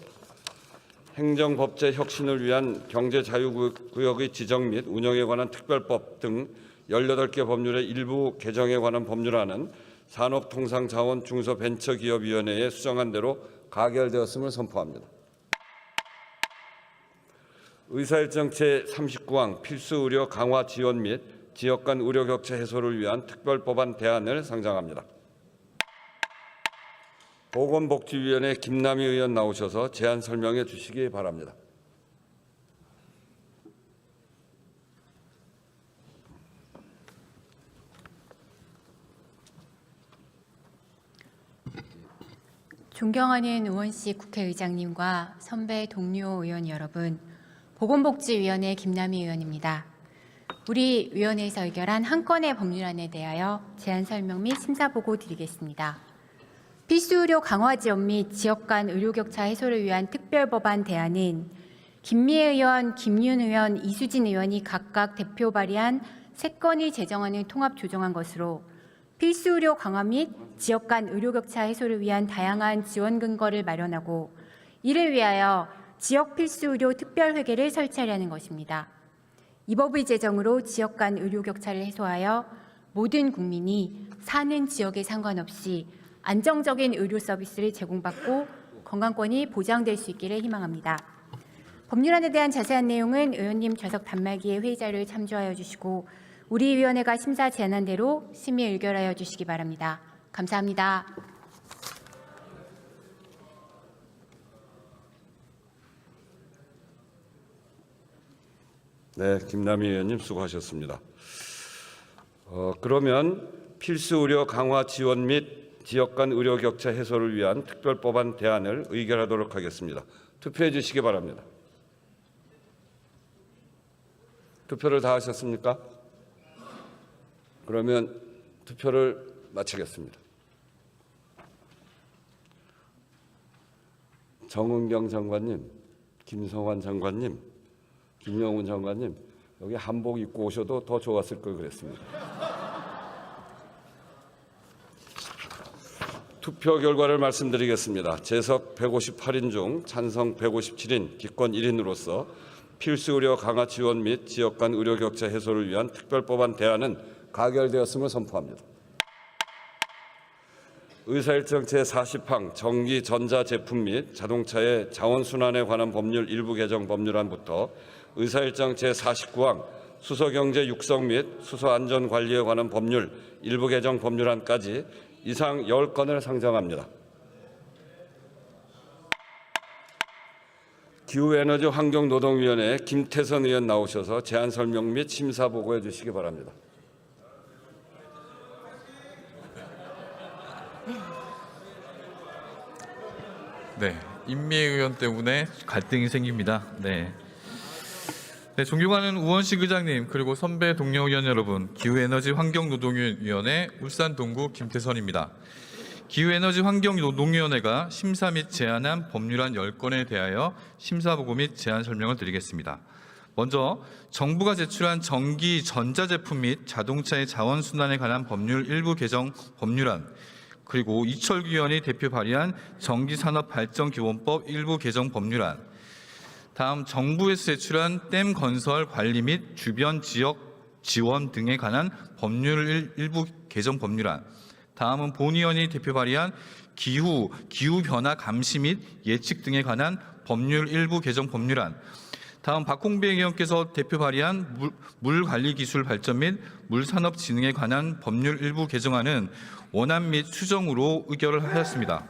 Speaker 1: 행정법제 혁신을 위한 경제자유구역의 지정 및 운영에 관한 특별법 등 18개 법률의 일부 개정에 관한 법률안은 산업통상자원중소벤처기업위원회에 수정한 대로 가결되었음을 선포합니다. 의사일정 제39항 필수의료 강화 지원 및 지역 간 의료 격차 해소를 위한 특별법안 대안을 상정합니다. 보건복지위원회 김남희 의원 나오셔서 제안 설명해 주시기 바랍니다.
Speaker 9: 존경하는 우원식 국회의장님과 선배 동료 의원 여러분, 보건복지위원회 김남희 의원입니다. 우리 위원회에서 의결한 한 건의 법률안에 대하여 제안 설명 및 심사 보고 드리겠습니다. 필수의료 강화 지원 및 지역 간 의료 격차 해소를 위한 특별법안 대안은 김미애 의원, 김윤 의원, 이수진 의원이 각각 대표 발의한 3건을 제정안을 통합 조정한 것으로 필수의료 강화 및 지역 간 의료 격차 해소를 위한 다양한 지원 근거를 마련하고 이를 위하여 지역 필수의료 특별회계를 설치하려는 것입니다. 이 법의 제정으로 지역 간 의료 격차를 해소하여 모든 국민이 사는 지역에 상관없이 안정적인 의료 서비스를 제공받고 건강권이 보장될 수 있기를 희망합니다. 법률안에 대한 자세한 내용은 의원님 좌석 단말기의 회의 자료를 참조하여 주시고 우리 위원회가 심사 제안한 대로 심의 의결하여 주시기 바랍니다. 감사합니다.
Speaker 1: 네, 김남희 의원님 수고하셨습니다. 그러면 필수의료 강화 지원 및 지역 간 의료 격차 해소를 위한 특별법안 대안을 의결하도록 하겠습니다. 투표해 주시기 바랍니다. 투표를 다 하셨습니까? 그러면 투표를 마치겠습니다. 정은경 장관님, 김성환 장관님, 김영훈 장관님, 여기 한복 입고 오셔도 더 좋았을 걸 그랬습니다. 투표 결과를 말씀드리겠습니다. 재석 158인 중 찬성 157인, 기권 1인으로서 필수 의료 강화 지원 및 지역 간 의료 격차 해소를 위한 특별법안 대안은 가결되었음을 선포합니다. 의사일정 제40항 전기 전자 제품 및 자동차의 자원순환에 관한 법률 일부 개정 법률안부터 의사일정 제49항 수소경제 육성 및 수소안전관리에 관한 법률 일부 개정 법률안까지 이상 10건을 상정합니다. 기후에너지환경노동위원회 김태선 의원 나오셔서 제안 설명 및 심사 보고해 주시기 바랍니다.
Speaker 10: 네, 임미애 의원 때문에 갈등이 생깁니다. 네, 존경하는 우원식 의장님 그리고 선배 동료 의원 여러분, 기후에너지환경노동위원회 울산 동구 김태선입니다. 기후에너지환경노동위원회가 심사 및 제안한 법률안 10건에 대하여 심사 보고 및 제안 설명을 드리겠습니다. 먼저 정부가 제출한 전기 전자제품 및 자동차의 자원순환에 관한 법률 일부 개정 법률안, 그리고 이철규 의원이 대표 발의한 전기산업발전기본법 일부 개정 법률안, 다음 정부에서 제출한 댐 건설 관리 및 주변 지역 지원 등에 관한 법률 일부 개정 법률안, 다음은 본 의원이 대표 발의한 기후변화 감시 및 예측 등에 관한 법률 일부 개정 법률안, 다음 박홍배 의원께서 대표 발의한 물관리기술 발전 및 물산업진흥에 관한 법률 일부 개정안은 원안 및 수정으로 의결을 하였습니다.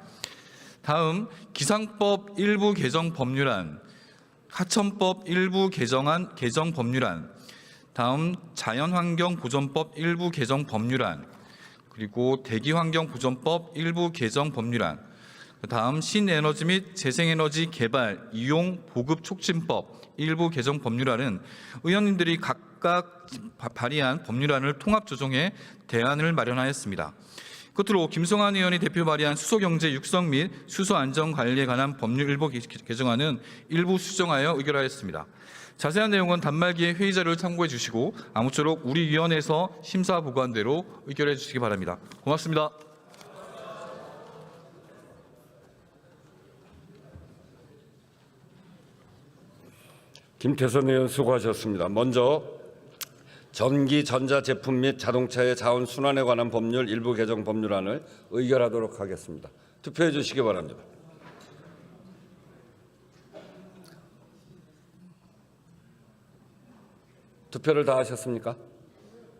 Speaker 10: 다음 기상법 일부 개정 법률안, 하천법 일부 개정 법률안, 다음 자연환경보전법 일부 개정 법률안, 그리고 대기환경보전법 일부 개정 법률안, 다음 신에너지 및 재생에너지 개발, 이용, 보급 촉진법 일부 개정 법률안은 의원님들이 각각 발의한 법률안을 통합 조정해 대안을 마련하였습니다. 끝으로 김성환 의원이 대표 발의한 수소경제 육성 및 수소안전관리에 관한 법률 일부 개정안은 일부 수정하여 의결하였습니다. 자세한 내용은 단말기에 회의 자료를 참고해 주시고 아무쪼록 우리 위원회에서 심사 보고한 대로 의결해 주시기 바랍니다. 고맙습니다.
Speaker 1: 김태선 의원 수고하셨습니다. 먼저 전기 전자 제품 및 자동차의 자원 순환에 관한 법률 일부 개정 법률안을 의결하도록 하겠습니다. 투표해 주시기 바랍니다. 투표를 다 하셨습니까?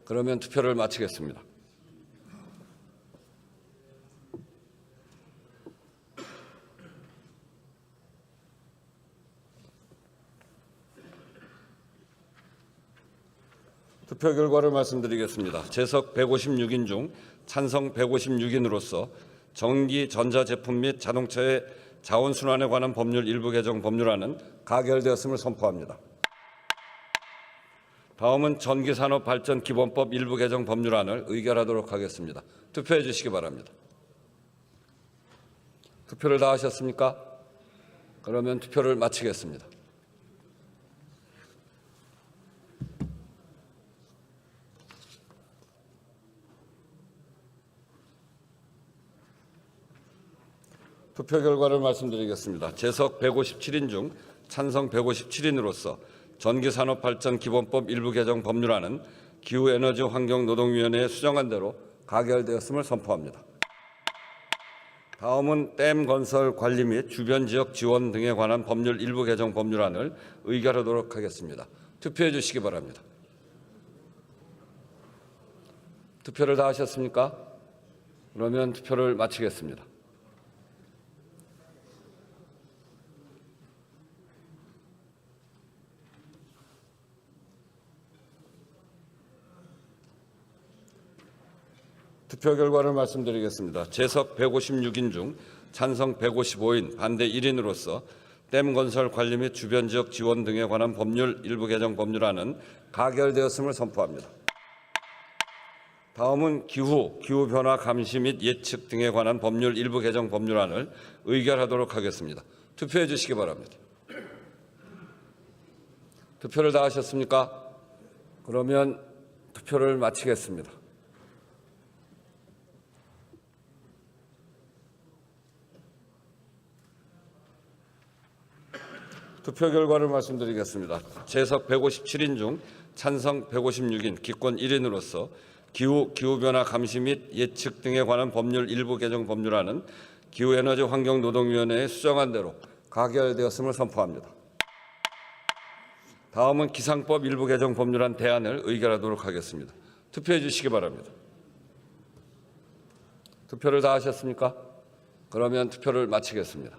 Speaker 1: 그러면 투표를 마치겠습니다. 투표 결과를 말씀드리겠습니다. 재석 156인 중 찬성 156인으로서 전기 전자제품 및 자동차의 자원순환에 관한 법률 일부 개정 법률안은 가결되었음을 선포합니다. 다음은 전기산업발전기본법 일부 개정 법률안을 의결하도록 하겠습니다. 투표해 주시기 바랍니다. 투표를 다 하셨습니까? 그러면 투표를 마치겠습니다. 투표 결과를 말씀드리겠습니다. 재석 157인 중 찬성 157인으로서 전기산업발전기본법 일부 개정 법률안은 기후에너지환경노동위원회에 수정한 대로 가결되었음을 선포합니다. 다음은 댐 건설 관리 및 주변 지역 지원 등에 관한 법률 일부 개정 법률안을 의결하도록 하겠습니다. 투표해 주시기 바랍니다. 투표를 다 하셨습니까? 그러면 투표를 마치겠습니다. 투표 결과를 말씀드리겠습니다. 재석 156인 중 찬성 155인, 반대 1인으로서 댐 건설 관리 및 주변 지역 지원 등에 관한 법률 일부 개정 법률안은 가결되었음을 선포합니다. 다음은 기후변화 감시 및 예측 등에 관한 법률 일부 개정 법률안을 의결하도록 하겠습니다. 투표해 주시기 바랍니다. 투표를 다 하셨습니까? 그러면 투표를 마치겠습니다. 투표 결과를 말씀드리겠습니다. 재석 157인 중 찬성 156인, 기권 1인으로서 기후변화 감시 및 예측 등에 관한 법률 일부 개정 법률안은 기후에너지 환경노동위원회에 수정한 대로 가결되었음을 선포합니다. 다음은 기상법 일부 개정 법률안 대안을 의결하도록 하겠습니다. 투표해 주시기 바랍니다. 투표를 다 하셨습니까? 그러면 투표를 마치겠습니다.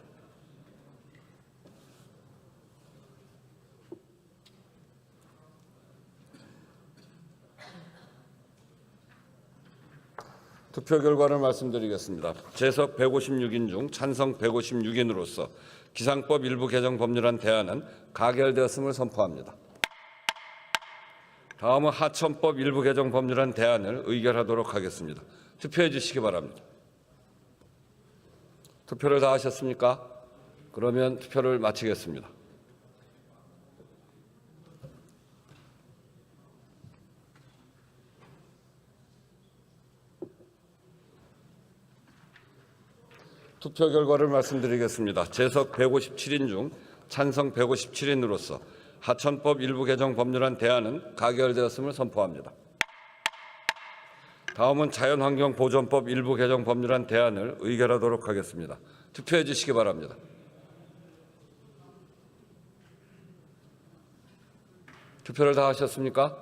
Speaker 1: 투표 결과를 말씀드리겠습니다. 재석 156인 중 찬성 156인으로서 기상법 일부 개정 법률안 대안은 가결되었음을 선포합니다. 다음은 하천법 일부 개정 법률안 대안을 의결하도록 하겠습니다. 투표해 주시기 바랍니다. 투표를 다 하셨습니까? 그러면 투표를 마치겠습니다. 투표 결과를 말씀드리겠습니다. 재석 157인 중 찬성 157인으로서 하천법 일부 개정 법률안 대안은 가결되었음을 선포합니다. 다음은 자연환경보전법 일부 개정 법률안 대안을 의결하도록 하겠습니다. 투표해 주시기 바랍니다. 투표를 다 하셨습니까?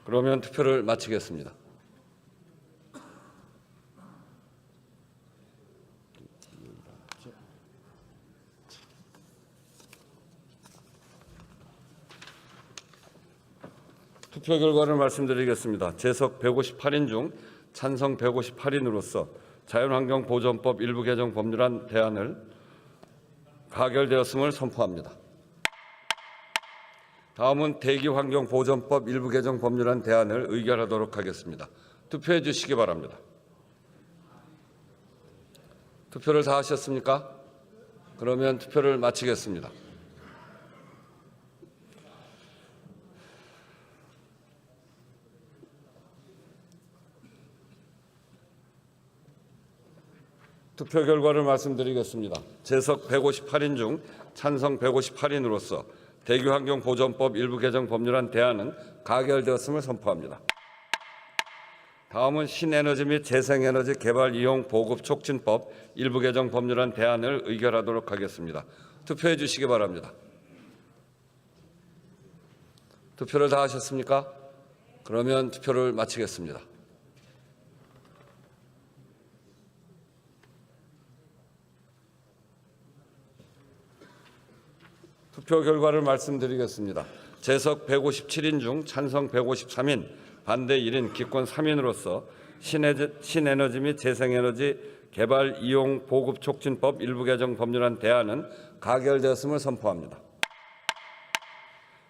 Speaker 1: 그러면 투표를 마치겠습니다. 투표 결과를 말씀드리겠습니다. 재석 158인 중 찬성 158인으로서 자연환경보전법 일부 개정 법률안 대안을 가결되었음을 선포합니다. 다음은 대기환경보전법 일부 개정 법률안 대안을 의결하도록 하겠습니다. 투표해 주시기 바랍니다. 투표를 다 하셨습니까? 그러면 투표를 마치겠습니다. 투표 결과를 말씀드리겠습니다. 재석 158인 중 찬성 158인으로서 대기환경보전법 일부 개정 법률안 대안은 가결되었음을 선포합니다. 다음은 신에너지 및 재생에너지 개발 이용 보급 촉진법 일부 개정 법률안 대안을 의결하도록 하겠습니다. 투표해 주시기 바랍니다. 투표를 다 하셨습니까? 그러면 투표를 마치겠습니다. 투표 결과를 말씀드리겠습니다. 재석 157인 중 찬성 153인, 반대 1인, 기권 3인으로서 신에너지 및 재생에너지 개발 이용 보급 촉진법 일부 개정 법률안 대안은 가결되었음을 선포합니다.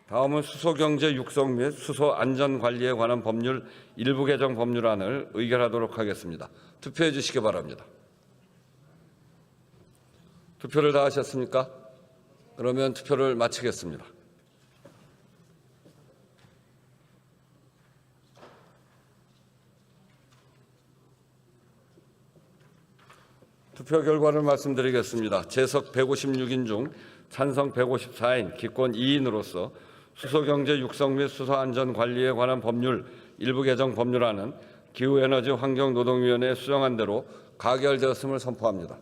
Speaker 1: 다음은 수소경제 육성 및 수소 안전 관리에 관한 법률 일부 개정 법률안을 의결하도록 하겠습니다. 투표해 주시기 바랍니다. 투표를 다 하셨습니까? 그러면 투표를 마치겠습니다. 투표 결과를 말씀드리겠습니다. 재석 156인 중 찬성 154인, 기권 2인으로서 수소경제 육성 및 수소안전 관리에 관한 법률 일부 개정 법률안은 기후에너지 환경노동위원회에 수정한 대로 가결되었음을 선포합니다.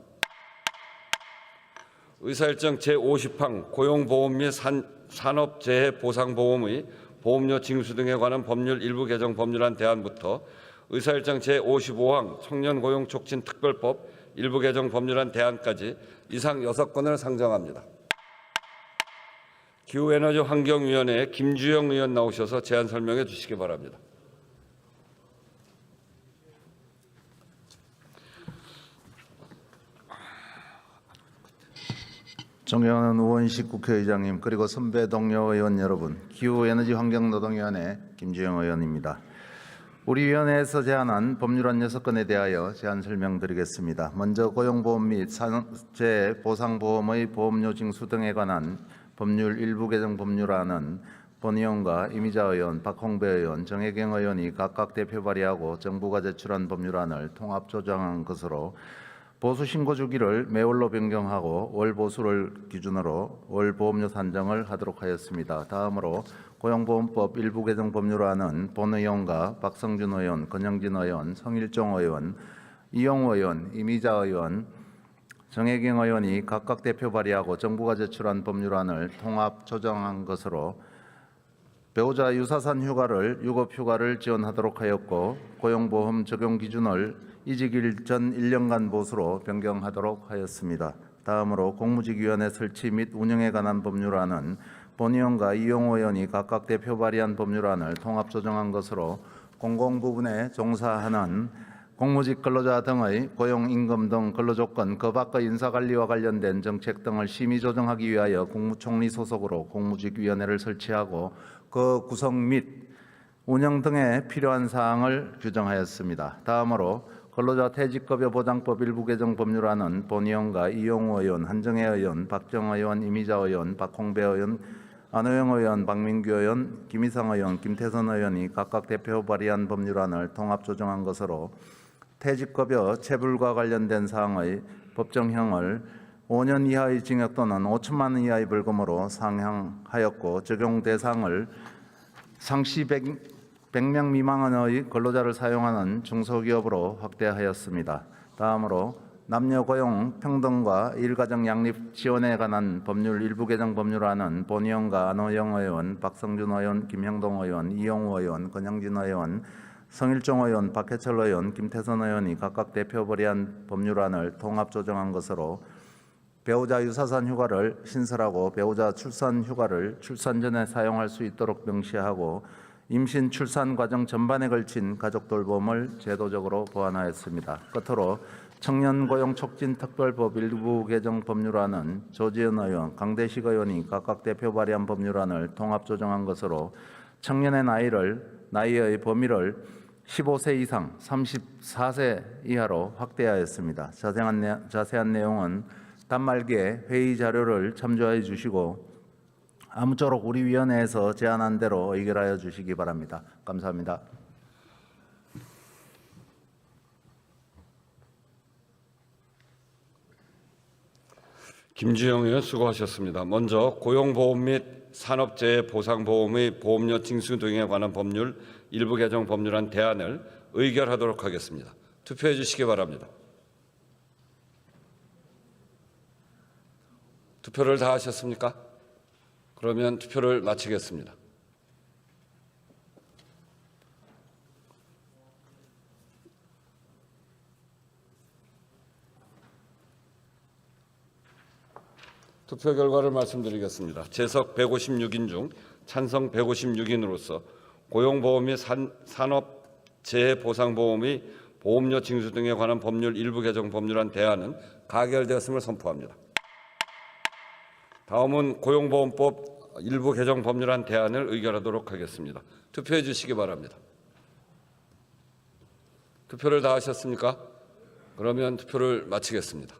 Speaker 1: 의사일정 제50항 고용보험 및 산업재해보상보험의 보험료 징수 등에 관한 법률 일부 개정 법률안 대안부터 의사일정 제55항 청년고용촉진특별법 일부 개정 법률안 대안까지 이상 6건을 상정합니다. 기후에너지 환경위원회에 김주영 의원 나오셔서 제안 설명해 주시기 바랍니다.
Speaker 11: 존경하는 우원식 국회의장님, 그리고 선배 동료 의원 여러분, 기후에너지환경노동위원회 김주영 의원입니다. 우리 위원회에서 제안한 법률안 6건에 대하여 제안 설명드리겠습니다. 먼저 고용보험 및 산업재해보상보험의 보험료 징수 등에 관한 법률 일부 개정 법률안은 본 의원과 이미자 의원, 박홍배 의원, 정혜경 의원이 각각 대표 발의하고 정부가 제출한 법률안을 통합 조정한 것으로 보수 신고 주기를 매월로 변경하고 월 보수를 기준으로 월 보험료 산정을 하도록 하였습니다. 다음으로 고용보험법 일부 개정 법률안은 본 의원과 박성준 의원, 권영진 의원, 성일종 의원, 이용우 의원, 이미자 의원, 정혜경 의원이 각각 대표 발의하고 정부가 제출한 법률안을 통합 조정한 것으로 배우자 유사산 휴가를 유급휴가를 지원하도록 하였고 고용보험 적용 기준을 이직일 전 1년간 보수로 변경하도록 하였습니다. 다음으로 공무직위원회 설치 및 운영에 관한 법률안은 본 의원과 이용호 의원이 각각 대표 발의한 법률안을 통합 조정한 것으로 공공부문에 종사하는 공무직 근로자 등의 고용, 임금 등 근로조건, 그 밖의 인사관리와 관련된 정책 등을 심의 조정하기 위하여 국무총리 소속으로 공무직위원회를 설치하고 그 구성 및 운영 등에 필요한 사항을 규정하였습니다. 다음으로 근로자 퇴직급여 보장법 일부 개정 법률안은 본 의원과 이용우 의원, 한정혜 의원, 박정 의원, 이미자 의원, 박홍배 의원, 안호영 의원, 박민규 의원, 김희성 의원, 김태선 의원이 각각 대표 발의한 법률안을 통합 조정한 것으로 퇴직급여 체불과 관련된 사항의 법정형을 5년 이하의 징역 또는 5천만 원 이하의 벌금으로 상향하였고 적용 대상을 상시 100명 미만의 근로자를 사용하는 중소기업으로 확대하였습니다. 다음으로 남녀 고용 평등과 일가정 양립 지원에 관한 법률 일부 개정 법률안은 본 의원과 안호영 의원, 박성준 의원, 김형동 의원, 이용우 의원, 권영진 의원, 성일종 의원, 박해철 의원, 김태선 의원이 각각 대표 발의한 법률안을 통합 조정한 것으로 배우자 유사산 휴가를 신설하고 배우자 출산 휴가를 출산 전에 사용할 수 있도록 명시하고 임신 출산 과정 전반에 걸친 가족 돌봄을 제도적으로 보완하였습니다. 끝으로 청년 고용 촉진 특별법 일부 개정 법률안은 조지현 의원, 강대식 의원이 각각 대표 발의한 법률안을 통합 조정한 것으로 청년의 나이의 범위를 15세 이상 34세 이하로 확대하였습니다. 자세한 내용은 단말기에 회의 자료를 참조해 주시고 아무쪼록 우리 위원회에서 제안한 대로 의결하여 주시기 바랍니다. 감사합니다.
Speaker 1: 김주영 의원 수고하셨습니다. 먼저 고용보험 및 산업재해보상보험의 보험료 징수 등에 관한 법률 일부 개정 법률안 대안을 의결하도록 하겠습니다. 투표해 주시기 바랍니다. 투표를 다 하셨습니까? 그러면 투표를 마치겠습니다. 투표 결과를 말씀드리겠습니다. 재석 156인 중 찬성 156인으로서 고용보험 및 산업재해보상보험의 보험료 징수 등에 관한 법률 일부 개정 법률안 대안은 가결되었음을 선포합니다. 다음은 고용보험법 일부 개정 법률안 대안을 의결하도록 하겠습니다. 투표해 주시기 바랍니다. 투표를 다 하셨습니까? 그러면 투표를 마치겠습니다.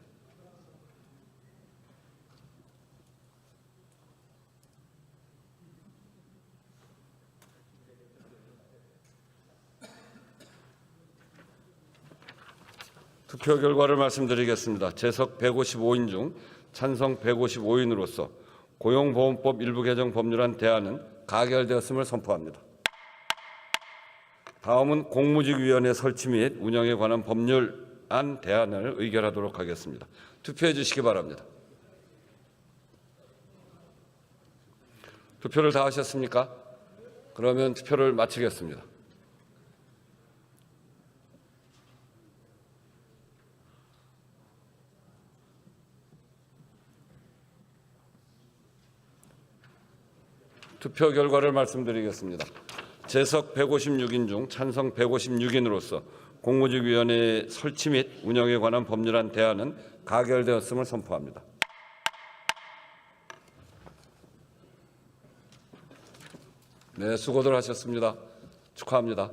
Speaker 1: 투표 결과를 말씀드리겠습니다. 재석 155인 중 찬성 155인으로서 고용보험법 일부 개정 법률안 대안은 가결되었음을 선포합니다. 다음은 공무직위원회 설치 및 운영에 관한 법률안 대안을 의결하도록 하겠습니다. 투표해 주시기 바랍니다. 투표를 다 하셨습니까? 그러면 투표를 마치겠습니다. 투표 결과를 말씀드리겠습니다. 재석 156인 중 찬성 156인으로서 공무직위원회 설치 및 운영에 관한 법률안 대안은 가결되었음을 선포합니다. 네, 수고들 하셨습니다. 축하합니다.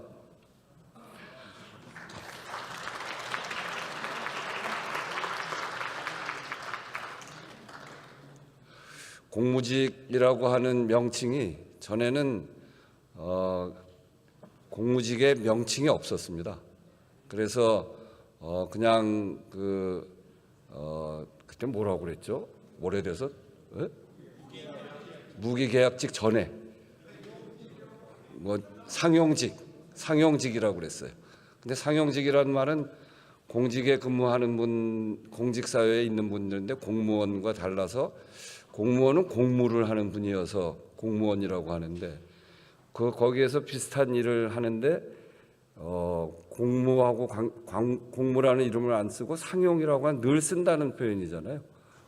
Speaker 1: 공무직이라고 하는 명칭이 전에는 공무직의 명칭이 없었습니다. 그래서 그냥 그때 뭐라고 그랬죠? 오래돼서 무기계약직 전에 뭐 상용직이라고 그랬어요. 근데 상용직이라는 말은 공직에 근무하는 분, 공직사회에 있는 분들인데 공무원과 달라서 공무원은 공무를 하는 분이어서 공무원이라고 하는데 거기에서 비슷한 일을 하는데 공무하고 공무라는 이름을 안 쓰고 상용이라고 하는 늘 쓴다는 표현이잖아요.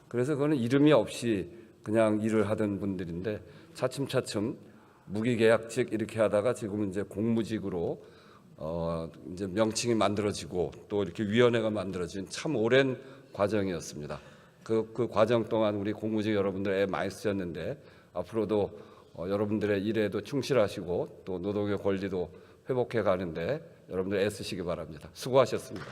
Speaker 1: 그래서 그거는 이름이 없이 그냥 일을 하던 분들인데 차츰차츰 무기계약직 이렇게 하다가 지금은 이제 공무직으로 이제 명칭이 만들어지고 또 이렇게 위원회가 만들어진 참 오랜 과정이었습니다. 그 과정 동안 우리 공무직 여러분들 애 많이 쓰셨는데 앞으로도 여러분들의 일에도 충실하시고 또 노동의 권리도 회복해 가는데 여러분들 애쓰시기 바랍니다. 수고하셨습니다.